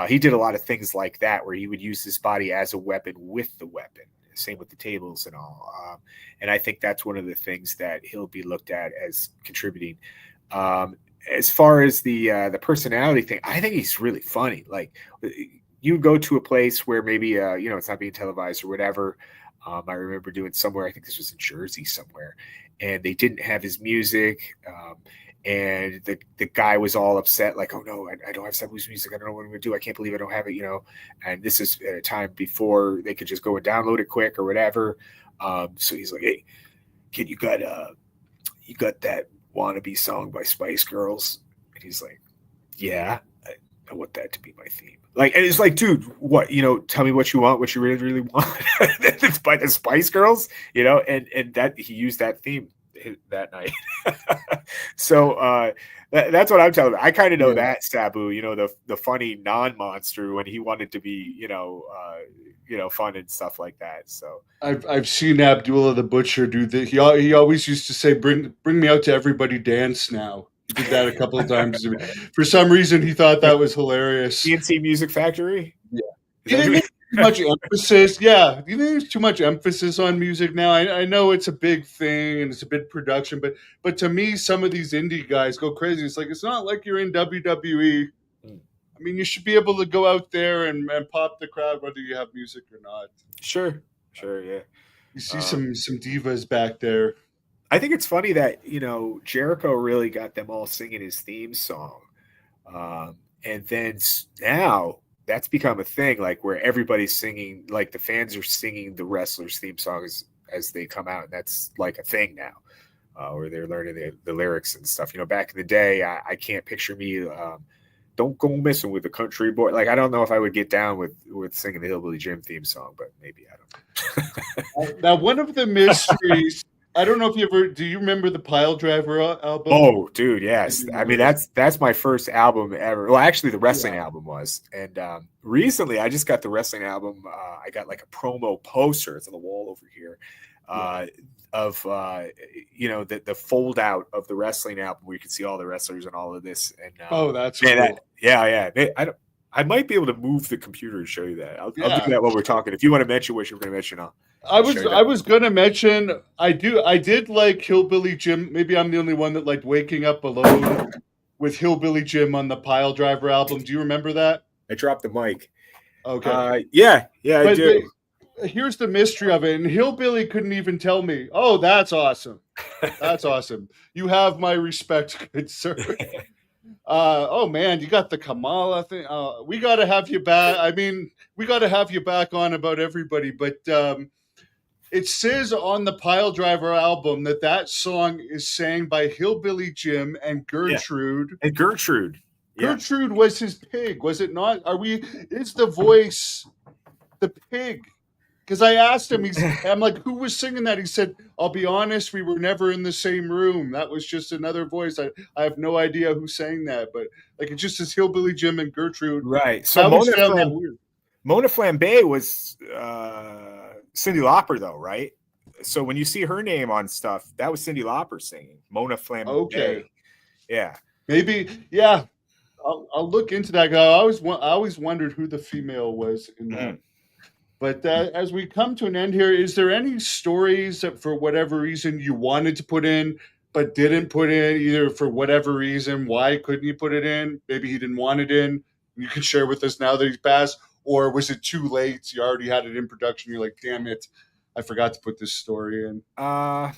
He did a lot of things like that where he would use his body as a weapon with the weapon. Same with the tables and all. And I think that's one of the things that he'll be looked at as contributing. As far as the personality thing, I think he's really funny. Like you go to a place where maybe it's not being televised or whatever. I remember doing somewhere, I think this was in Jersey somewhere, and they didn't have his music. And the guy was all upset, like, oh no, I don't have Sabu's music. I don't know what I'm gonna do. I can't believe I don't have it, And this is at a time before they could just go and download it quick or whatever. So he's like, hey, kid, you got that wannabe song by Spice Girls? And he's like, yeah, I want that to be my theme. Like, and it's like, dude, what, tell me what you want, what you really, really want. It's by the Spice Girls, and that he used that theme that night. So that's what I'm telling you. I kind of know that Sabu, the funny non-monster when he wanted to be, fun and stuff like that. So I've seen Abdullah the Butcher do that. He always used to say, "Bring me out to Everybody Dance Now." He did that a couple of times. For some reason, he thought that was hilarious. CNC Music Factory. Yeah. You think there's too much emphasis? Yeah. Do you think there's too much emphasis on music now? I know it's a big thing and it's a big production, but to me, some of these indie guys go crazy. It's like, it's not like you're in WWE. I mean, you should be able to go out there and pop the crowd, whether you have music or not. Sure, yeah. You see some divas back there. I think it's funny that, Jericho really got them all singing his theme song. And then now that's become a thing, like where everybody's singing, like the fans are singing the wrestlers' theme songs as they come out. And that's like a thing now, where they're learning the lyrics and stuff. Back in the day, I can't picture me, don't go messing with the country boy. Like, I don't know if I would get down with singing the Hillbilly Jim theme song, but maybe I don't know. Now, one of the mysteries, I don't know if do you remember the Pile Driver album? Oh, dude, yes. I mean, that's my first album ever. Well, actually, the wrestling album was. And recently, I just got the wrestling album. I got like a promo poster. It's on the wall over here. Of the fold out of the wrestling album where you can see all the wrestlers and all of this. And that's cool. Yeah. I might be able to move the computer and show you that. I'll do that while we're talking. If you want to mention what you're going to mention, I was going to mention, I did like Hillbilly Jim. Maybe I'm the only one that liked Waking Up Alone with Hillbilly Jim on the Pile Driver album. Do you remember that? I dropped the mic. Okay. Yeah, I do. Here's the mystery of it. And Hillbilly couldn't even tell me, oh, that's awesome. That's awesome. You have my respect, good sir. Oh man, you got the Kamala thing. We got to have you back. I mean, we got to have you back on about everybody. But it says on the Pile Driver album that song is sang by Hillbilly Jim and Gertrude. Yeah. And Gertrude. Gertrude was his pig, was it not? Is the voice the pig? Because I asked him, I'm like, who was singing that? He said, I'll be honest, we were never in the same room. That was just another voice. I have no idea who sang that, but like it just says Hillbilly Jim and Gertrude. Right. So Mona Flambe was Cyndi Lauper, though, right? So when you see her name on stuff, that was Cyndi Lauper singing. Mona Flambe. Okay. Yeah. Maybe. Yeah. I'll look into that. I always wondered who the female was in that. Mm-hmm. But as we come to an end here, is there any stories that for whatever reason you wanted to put in but didn't put in, either for whatever reason? Why couldn't you put it in? Maybe he didn't want it in. You can share with us now that he's passed. Or was it too late? You already had it in production. You're like, damn it, I forgot to put this story in. No,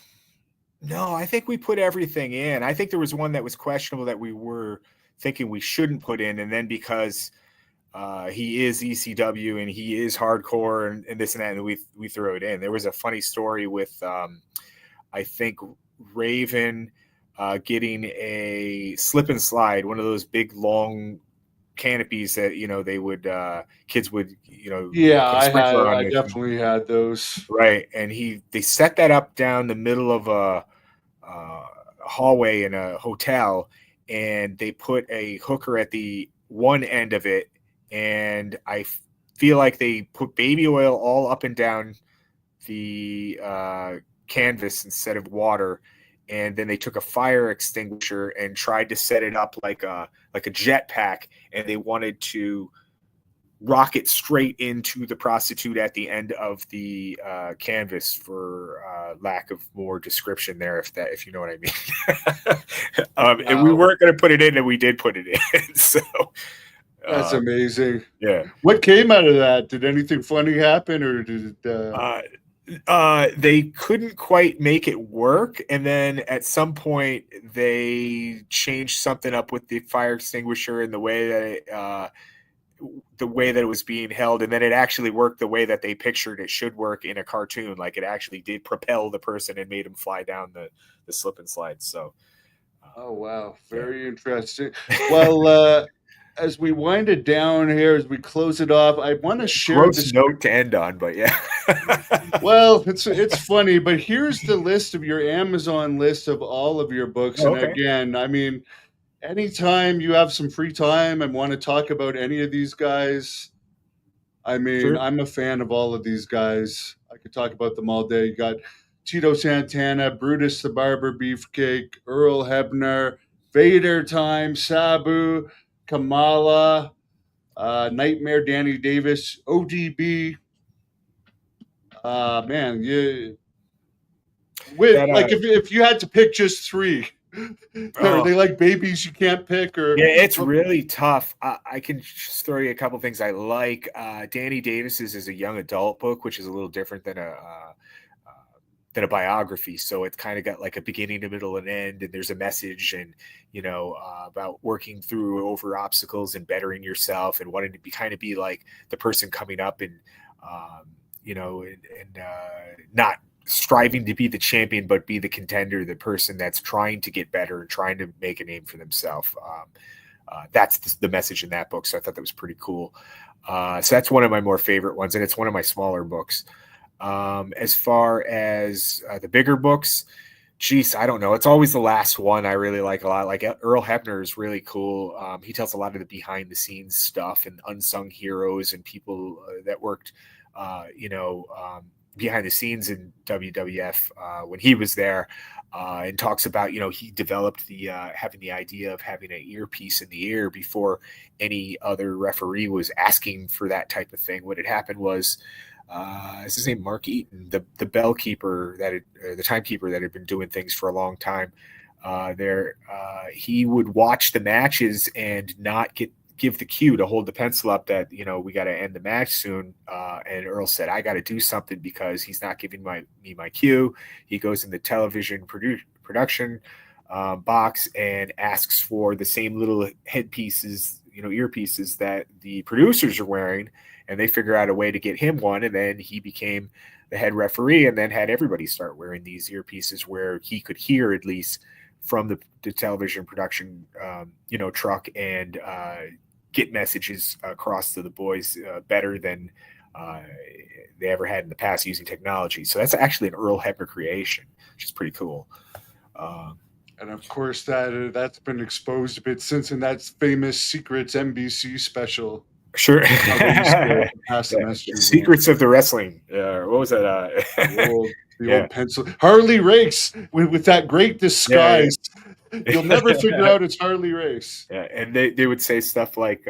I think we put everything in. I think there was one that was questionable that we were thinking we shouldn't put in. And then because he is ECW and he is hardcore and this and that, and we throw it in. There was a funny story with I think Raven getting a slip and slide, one of those big long canopies that they would kids would yeah, I definitely had those, right. And they set that up down the middle of a hallway in a hotel, and they put a hooker at the one end of it. And I feel like they put baby oil all up and down the canvas instead of water, and then they took a fire extinguisher and tried to set it up like a jetpack, and they wanted to rocket straight into the prostitute at the end of the canvas, for lack of more description there, if you know what I mean. And we weren't going to put it in, and we did put it in. So that's amazing. Yeah. What came out of that? Did anything funny happen, or did it? They couldn't quite make it work, and then at some point they changed something up with the fire extinguisher and the way that it was being held, and then it actually worked the way that they pictured it should work in a cartoon. Like, it actually did propel the person and made him fly down the slip and slide. So oh wow, very interesting. Well, as we wind it down here, as we close it off, I want to share gross this note to end on, but yeah. Well, it's funny, but here's the list of your Amazon list of all of your books. Oh, and okay. again, I mean, anytime you have some free time and want to talk about any of these guys, I mean, Sure. I'm a fan of all of these guys. I could talk about them all day. You got Tito Santana, Brutus the Barber Beefcake, Earl Hebner, Vader Time, Sabu, Kamala, Nightmare Danny Davis, ODB. Man, like if you had to pick just three, are they like babies you can't pick? Or yeah, it's really tough. I can just throw you a couple things I like. Danny Davis's is a young adult book, which is a little different than a biography. So it's kind of got like a beginning, a middle, and end, and there's a message, and about working through over obstacles and bettering yourself, and wanting to be like the person coming up, and not striving to be the champion, but be the contender, the person that's trying to get better and trying to make a name for themselves. That's the message in that book. So I thought that was pretty cool. So that's one of my more favorite ones, and it's one of my smaller books. As far as the bigger books, geez, I don't know. It's always the last one I really like a lot. Like Earl Hebner is really cool. He tells a lot of the behind the scenes stuff and unsung heroes and people that worked, behind the scenes in WWF when he was there, and talks about, he developed the having the idea of having an earpiece in the ear before any other referee was asking for that type of thing. What had happened was, is his name Mark Eaton, the bell keeper the timekeeper that had been doing things for a long time. He would watch the matches and not give the cue to hold the pencil up that, we got to end the match soon. And Earl said, I got to do something because he's not giving me my cue. He goes in the television production box and asks for the same little headpieces, earpieces that the producers are wearing. And they figure out a way to get him one. And then he became the head referee, and then had everybody start wearing these earpieces where he could hear, at least from the television production, truck, and get messages across to the boys better than they ever had in the past using technology. So that's actually an Earl Hebner creation, which is pretty cool. And of course, that's been exposed a bit since in that famous Secrets NBC special. Sure. Secrets of the Wrestling. What was that? The old pencil. Harley Race with that great disguise. Yeah. You'll never figure out it's Harley Race. Yeah, and they would say stuff like,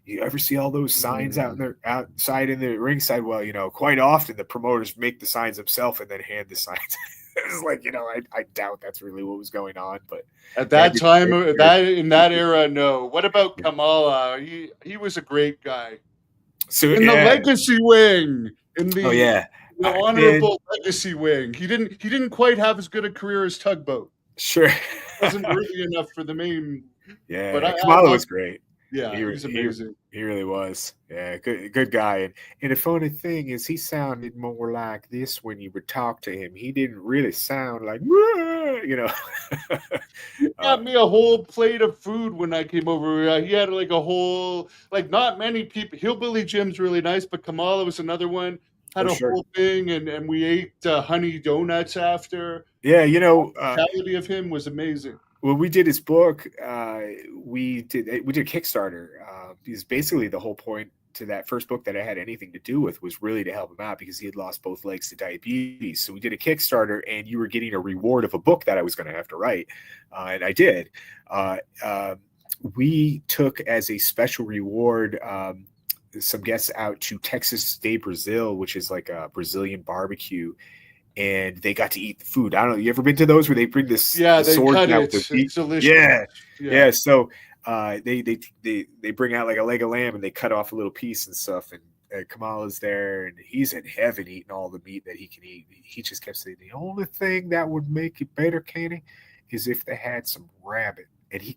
you ever see all those signs outside in the ringside? Well, quite often the promoters make the signs themselves and then hand the signs. It's like, I doubt that's really what was going on, but at that time, in that era, no. What about Kamala? He was a great guy. So in the legacy wing, the honorable legacy wing, he didn't quite have as good a career as Tugboat. Sure, wasn't really enough for the main. Yeah, but Kamala was great. Yeah, he's amazing. He really was. Yeah, good guy. And the funny thing is, he sounded more like this when you would talk to him. He didn't really sound like, He got me a whole plate of food when I came over. He had like a whole, like not many people. Hillbilly Jim's really nice, but Kamala was another one. Had whole thing, and we ate honey donuts after. Yeah, the quality of him was amazing. When we did his book, we did Kickstarter. Because basically the whole point to that first book that I had anything to do with was really to help him out because he had lost both legs to diabetes. So we did a Kickstarter, and you were getting a reward of a book that I was going to have to write, and I did. We took as a special reward some guests out to Texas de Brazil, which is like a Brazilian barbecue, and they got to eat the food. I don't know. You ever been to those where they bring this Yeah, the they swords cut out it. with their It's feet? delicious. Yeah, Yeah. yeah. So they bring out like a leg of lamb and they cut off a little piece and stuff. And Kamala's there, and he's in heaven eating all the meat that he can eat. He just kept saying the only thing that would make it better, Kenny, is if they had some rabbit. And he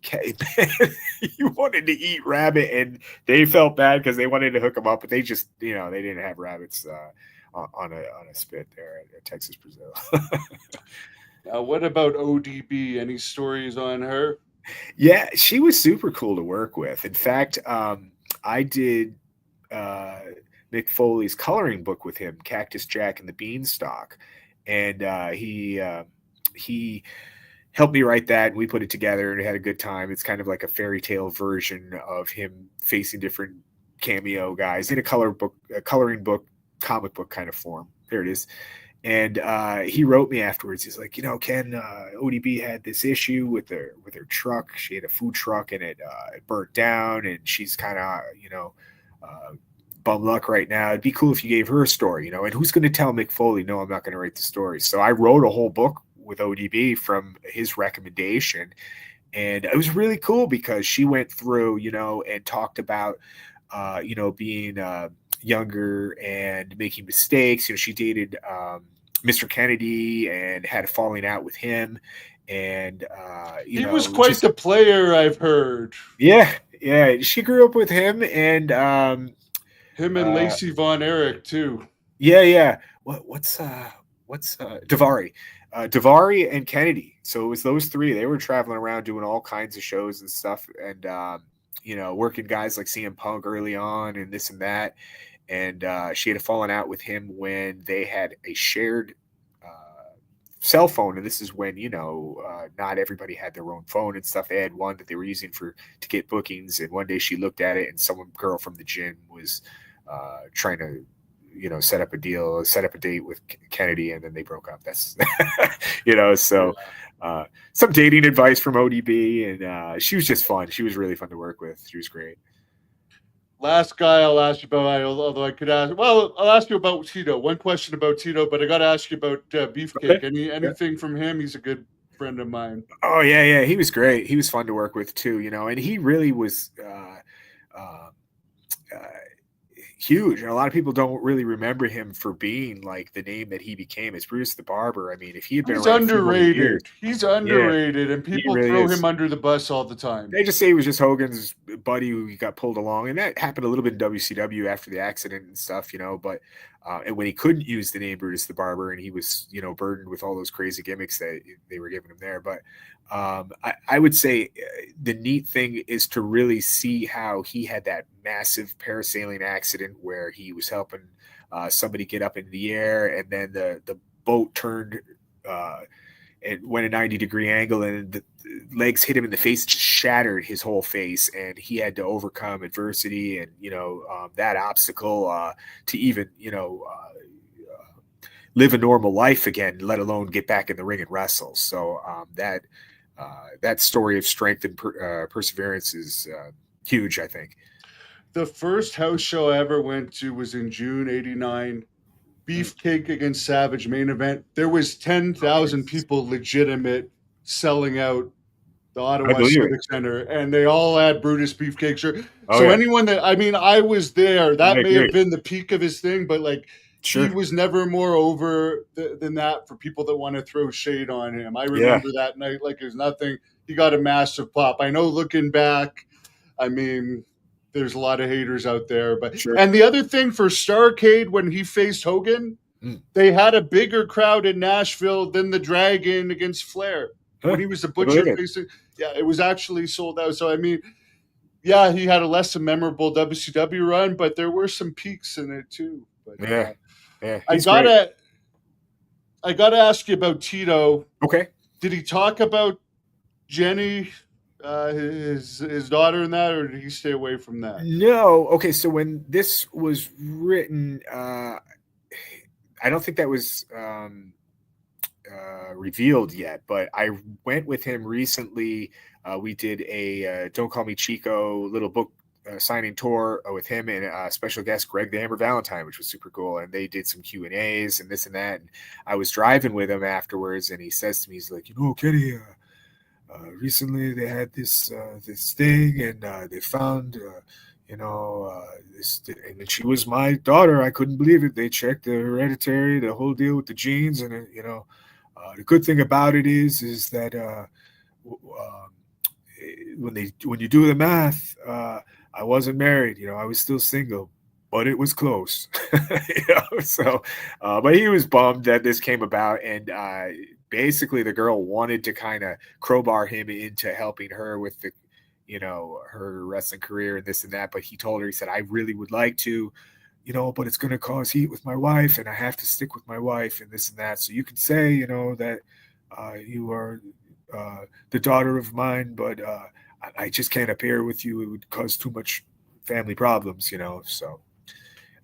he wanted to eat rabbit, and they felt bad because they wanted to hook him up, but they just they didn't have rabbits on a spit there at Texas Brazil. Now, what about ODB? Any stories on her? Yeah, she was super cool to work with. In fact, I did Mick Foley's coloring book with him, Cactus Jack and the Beanstalk, and he helped me write that. And we put it together and had a good time. It's kind of like a fairy tale version of him facing different cameo guys in a coloring book, comic book kind of form. There it is. And he wrote me afterwards. He's like, Ken, ODB had this issue with her truck. She had a food truck, and it burnt down, and she's kind of bum luck right now. It'd be cool if you gave her a story, And who's going to tell Mick Foley, no, I'm not going to write the story? So I wrote a whole book with ODB from his recommendation, and it was really cool because she went through, and talked about, being younger and making mistakes. She dated Mr. Kennedy and had a falling out with him, and he was quite the player, I've heard. Yeah, she grew up with him, and him and Lacey Von Erich too. Yeah. What's Davari? Davari and Kennedy. So it was those three. They were traveling around doing all kinds of shows and stuff, and working guys like CM Punk early on and this and that. And she had a falling out with him when they had a shared cell phone, and this is when not everybody had their own phone and stuff. They had one that they were using to get bookings, and one day she looked at it, and some girl from the gym was trying to set up a date with Kennedy, and then they broke up. That's so some dating advice from ODB, and she was just fun. She was really fun to work with. She was great. Last guy I'll ask you about, although I could ask, well, I'll ask you about Tito. One question about Tito, but I got to ask you about Beefcake. Okay. Anything from him? He's a good friend of mine. Oh yeah, he was great. He was fun to work with too, and he really was huge. And a lot of people don't really remember him for being like the name that he became as Bruce the Barber. I mean, if he had been He's around underrated. Years, he's underrated, and people really throw him under the bus all the time. They just say he was just Hogan's buddy who got pulled along, and that happened a little bit in WCW after the accident and stuff, but and when he couldn't use the name Brutus the Barber, and he was burdened with all those crazy gimmicks that they were giving him there. But I would say the neat thing is to really see how he had that massive parasailing accident where he was helping somebody get up in the air, and then the boat turned and went a 90-degree angle, and the legs hit him in the face, just shattered his whole face, and he had to overcome adversity and that obstacle to even live a normal life again, let alone get back in the ring and wrestle. So that story of strength and perseverance is huge, I think. The first house show I ever went to was in June '89. Beefcake against Savage main event. There was 10,000 people legitimate selling out the Ottawa Civic Center, and they all had Brutus Beefcake shirt. Anyone that, I was there, that may have been the peak of his thing, but he was never more over than that for people that want to throw shade on him. I remember that night like there's nothing. He got a massive pop. I know looking back, there's a lot of haters out there, but and the other thing for Starrcade, when he faced Hogan, they had a bigger crowd in Nashville than the Dragon against Flair when he was the Butcher facing. Yeah, it was actually sold out. So he had a less memorable WCW run, but there were some peaks in it too. But I gotta ask you about Tito. Okay, did he talk about Jenny his daughter in that, or did he stay away from that? No. Okay, so when this was written, I don't think that was revealed yet, but I went with him recently. We did a Don't Call Me Chico little book signing tour with him and special guest Greg the Hammer Valentine, which was super cool. And they did some Q&As and this and that. And I was driving with him afterwards, and he says to me, he's like, Kenny, recently they had this thing, and they found this, and she was my daughter. I couldn't believe it. They checked the hereditary, the whole deal with the genes, and the good thing about it is that when you do the math, I wasn't married. I was still single, but it was close. But he was bummed that this came about, and basically the girl wanted to kind of crowbar him into helping her with the her wrestling career and this and that. But he told her, he said, I really would like to, but it's going to cause heat with my wife, and I have to stick with my wife and this and that. So you can say, that you are the daughter of mine, but I just can't appear with you. It would cause too much family problems, so.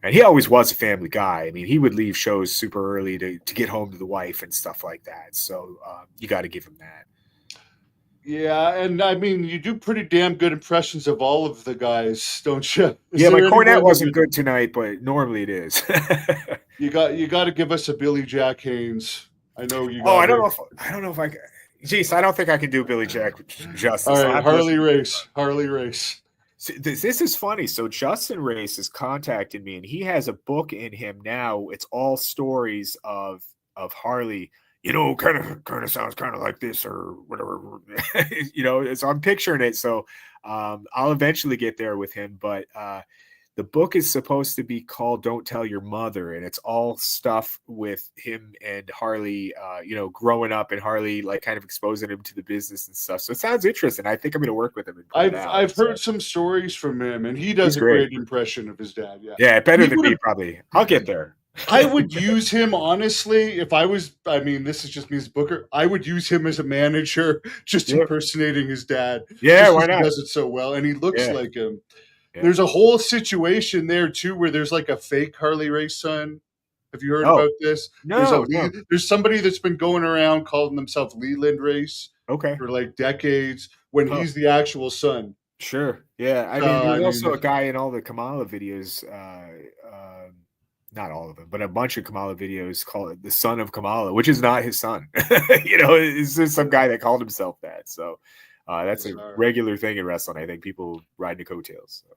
And he always was a family guy. I mean, he would leave shows super early to get home to the wife and stuff like that. So you got to give him that. Yeah, and I mean, you do pretty damn good impressions of all of the guys, don't you? Yeah, my cornet wasn't good tonight, but normally it is. you got to give us a Billy Jack Haynes. I know you. I don't know if I can. Jeez, I don't think I can do Billy Jack justice. All right, Harley Race. So this is funny. So Justin Race has contacted me, and he has a book in him now. It's all stories of Harley. Kind of sounds kind of like this or whatever. So I'm picturing it. So I'll eventually get there with him. But the book is supposed to be called Don't Tell Your Mother, and it's all stuff with him and Harley, growing up, and Harley like kind of exposing him to the business and stuff. So it sounds interesting. I think I'm going to work with him. I've heard some stories from him, and he does a great impression of his dad. Yeah, better than me probably. I'll get there. I would use him, honestly, if I was, this is just me as Booker, I would use him as a manager, just impersonating his dad. Yeah, why not? He does it so well, and he looks like him. Yeah. There's a whole situation there, too, where there's like a fake Harley Race son. Have you heard about this? No, there's somebody that's been going around calling themselves Leland Race for like decades, when he's the actual son. Sure. Yeah. I mean, there's also a guy in all the Kamala videos, not all of them, but a bunch of Kamala videos call it the son of Kamala, which is not his son. It's just some guy that called himself that. So that's a regular thing in wrestling. I think people ride the coattails. So.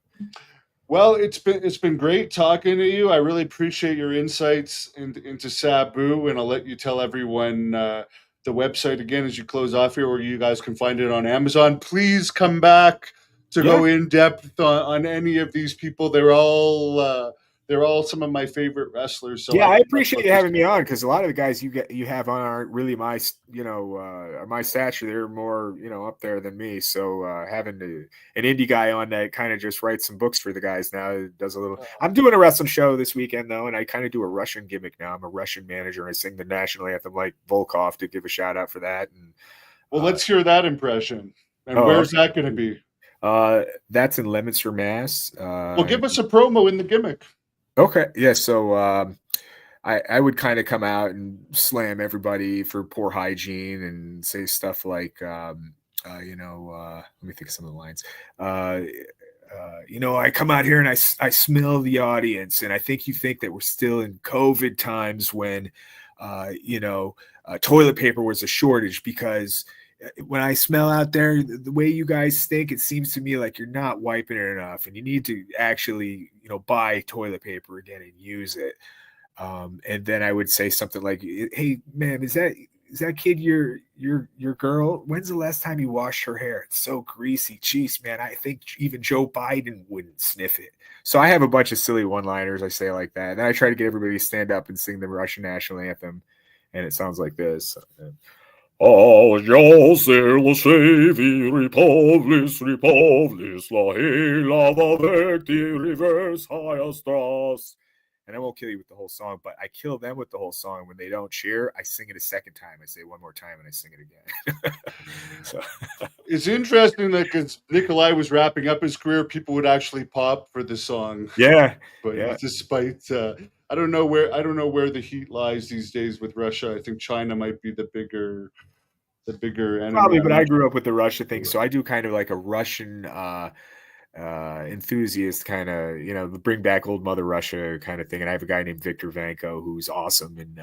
Well, it's been great talking to you. I really appreciate your insights into Sabu, and I'll let you tell everyone the website again as you close off here, where you guys can find it on Amazon. Please come back to go in depth on any of these people. They're all some of my favorite wrestlers. So I appreciate you having me on, because a lot of the guys you have on aren't really my my stature. They're more up there than me. So having an indie guy on that kind of just writes some books for the guys now does a little. I'm doing a wrestling show this weekend though, and I kind of do a Russian gimmick now. I'm a Russian manager, and I sing the national anthem like Volkov, to give a shout out for that. And let's hear that impression. And where's that going to be? That's in Leominster, Mass. Give us a promo in the gimmick. Okay. Yeah. So I would kind of come out and slam everybody for poor hygiene and say stuff like, let me think of some of the lines. I come out here and I smell the audience, and I think you think that we're still in COVID times when, toilet paper was a shortage, because when I smell out there, the way you guys stink, it seems to me like you're not wiping it enough, and you need to actually, buy toilet paper again and use it. And then I would say something like, "Hey, ma'am, is that kid your girl? When's the last time you washed her hair? It's so greasy. Jeez, man, I think even Joe Biden wouldn't sniff it." So I have a bunch of silly one-liners I say like that, and then I try to get everybody to stand up and sing the Russian national anthem, and it sounds like this. and I won't kill you with the whole song, but I kill them with the whole song. When they don't cheer, I sing it a second time. I say it one more time, and I sing it again. So It's interesting that because Nikolai was wrapping up his career, people would actually pop for the song. yeah, But despite, I don't know where the heat lies these days with Russia. I think China might be the bigger enemy. probably. I'm But I not grew up with the Russia thing, sure. so I do kind of like a Russian enthusiast, kind of, bring back old Mother Russia kind of thing. And I have a guy named Victor Vanko who's awesome, and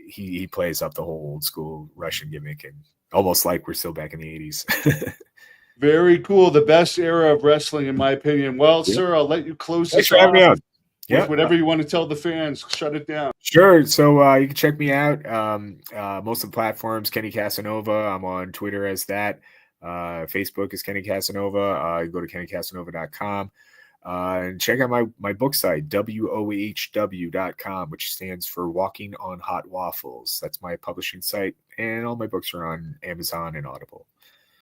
he plays up the whole old school Russian gimmick, and almost like we're still back in the 80s. Very cool. The best era of wrestling, in my opinion. Well, Yeah. sir, I'll let you close Thanks this for having me off on. with Yeah. whatever you want to tell the fans. Shut it down. Sure. So you can check me out. Most of the platforms, Kenny Casanova. I'm on Twitter as that. Facebook is Kenny Casanova. You go to kennycasanova.com. And check out my book site, WOHW.com, which stands for Walking on Hot Waffles. That's my publishing site. And all my books are on Amazon and Audible.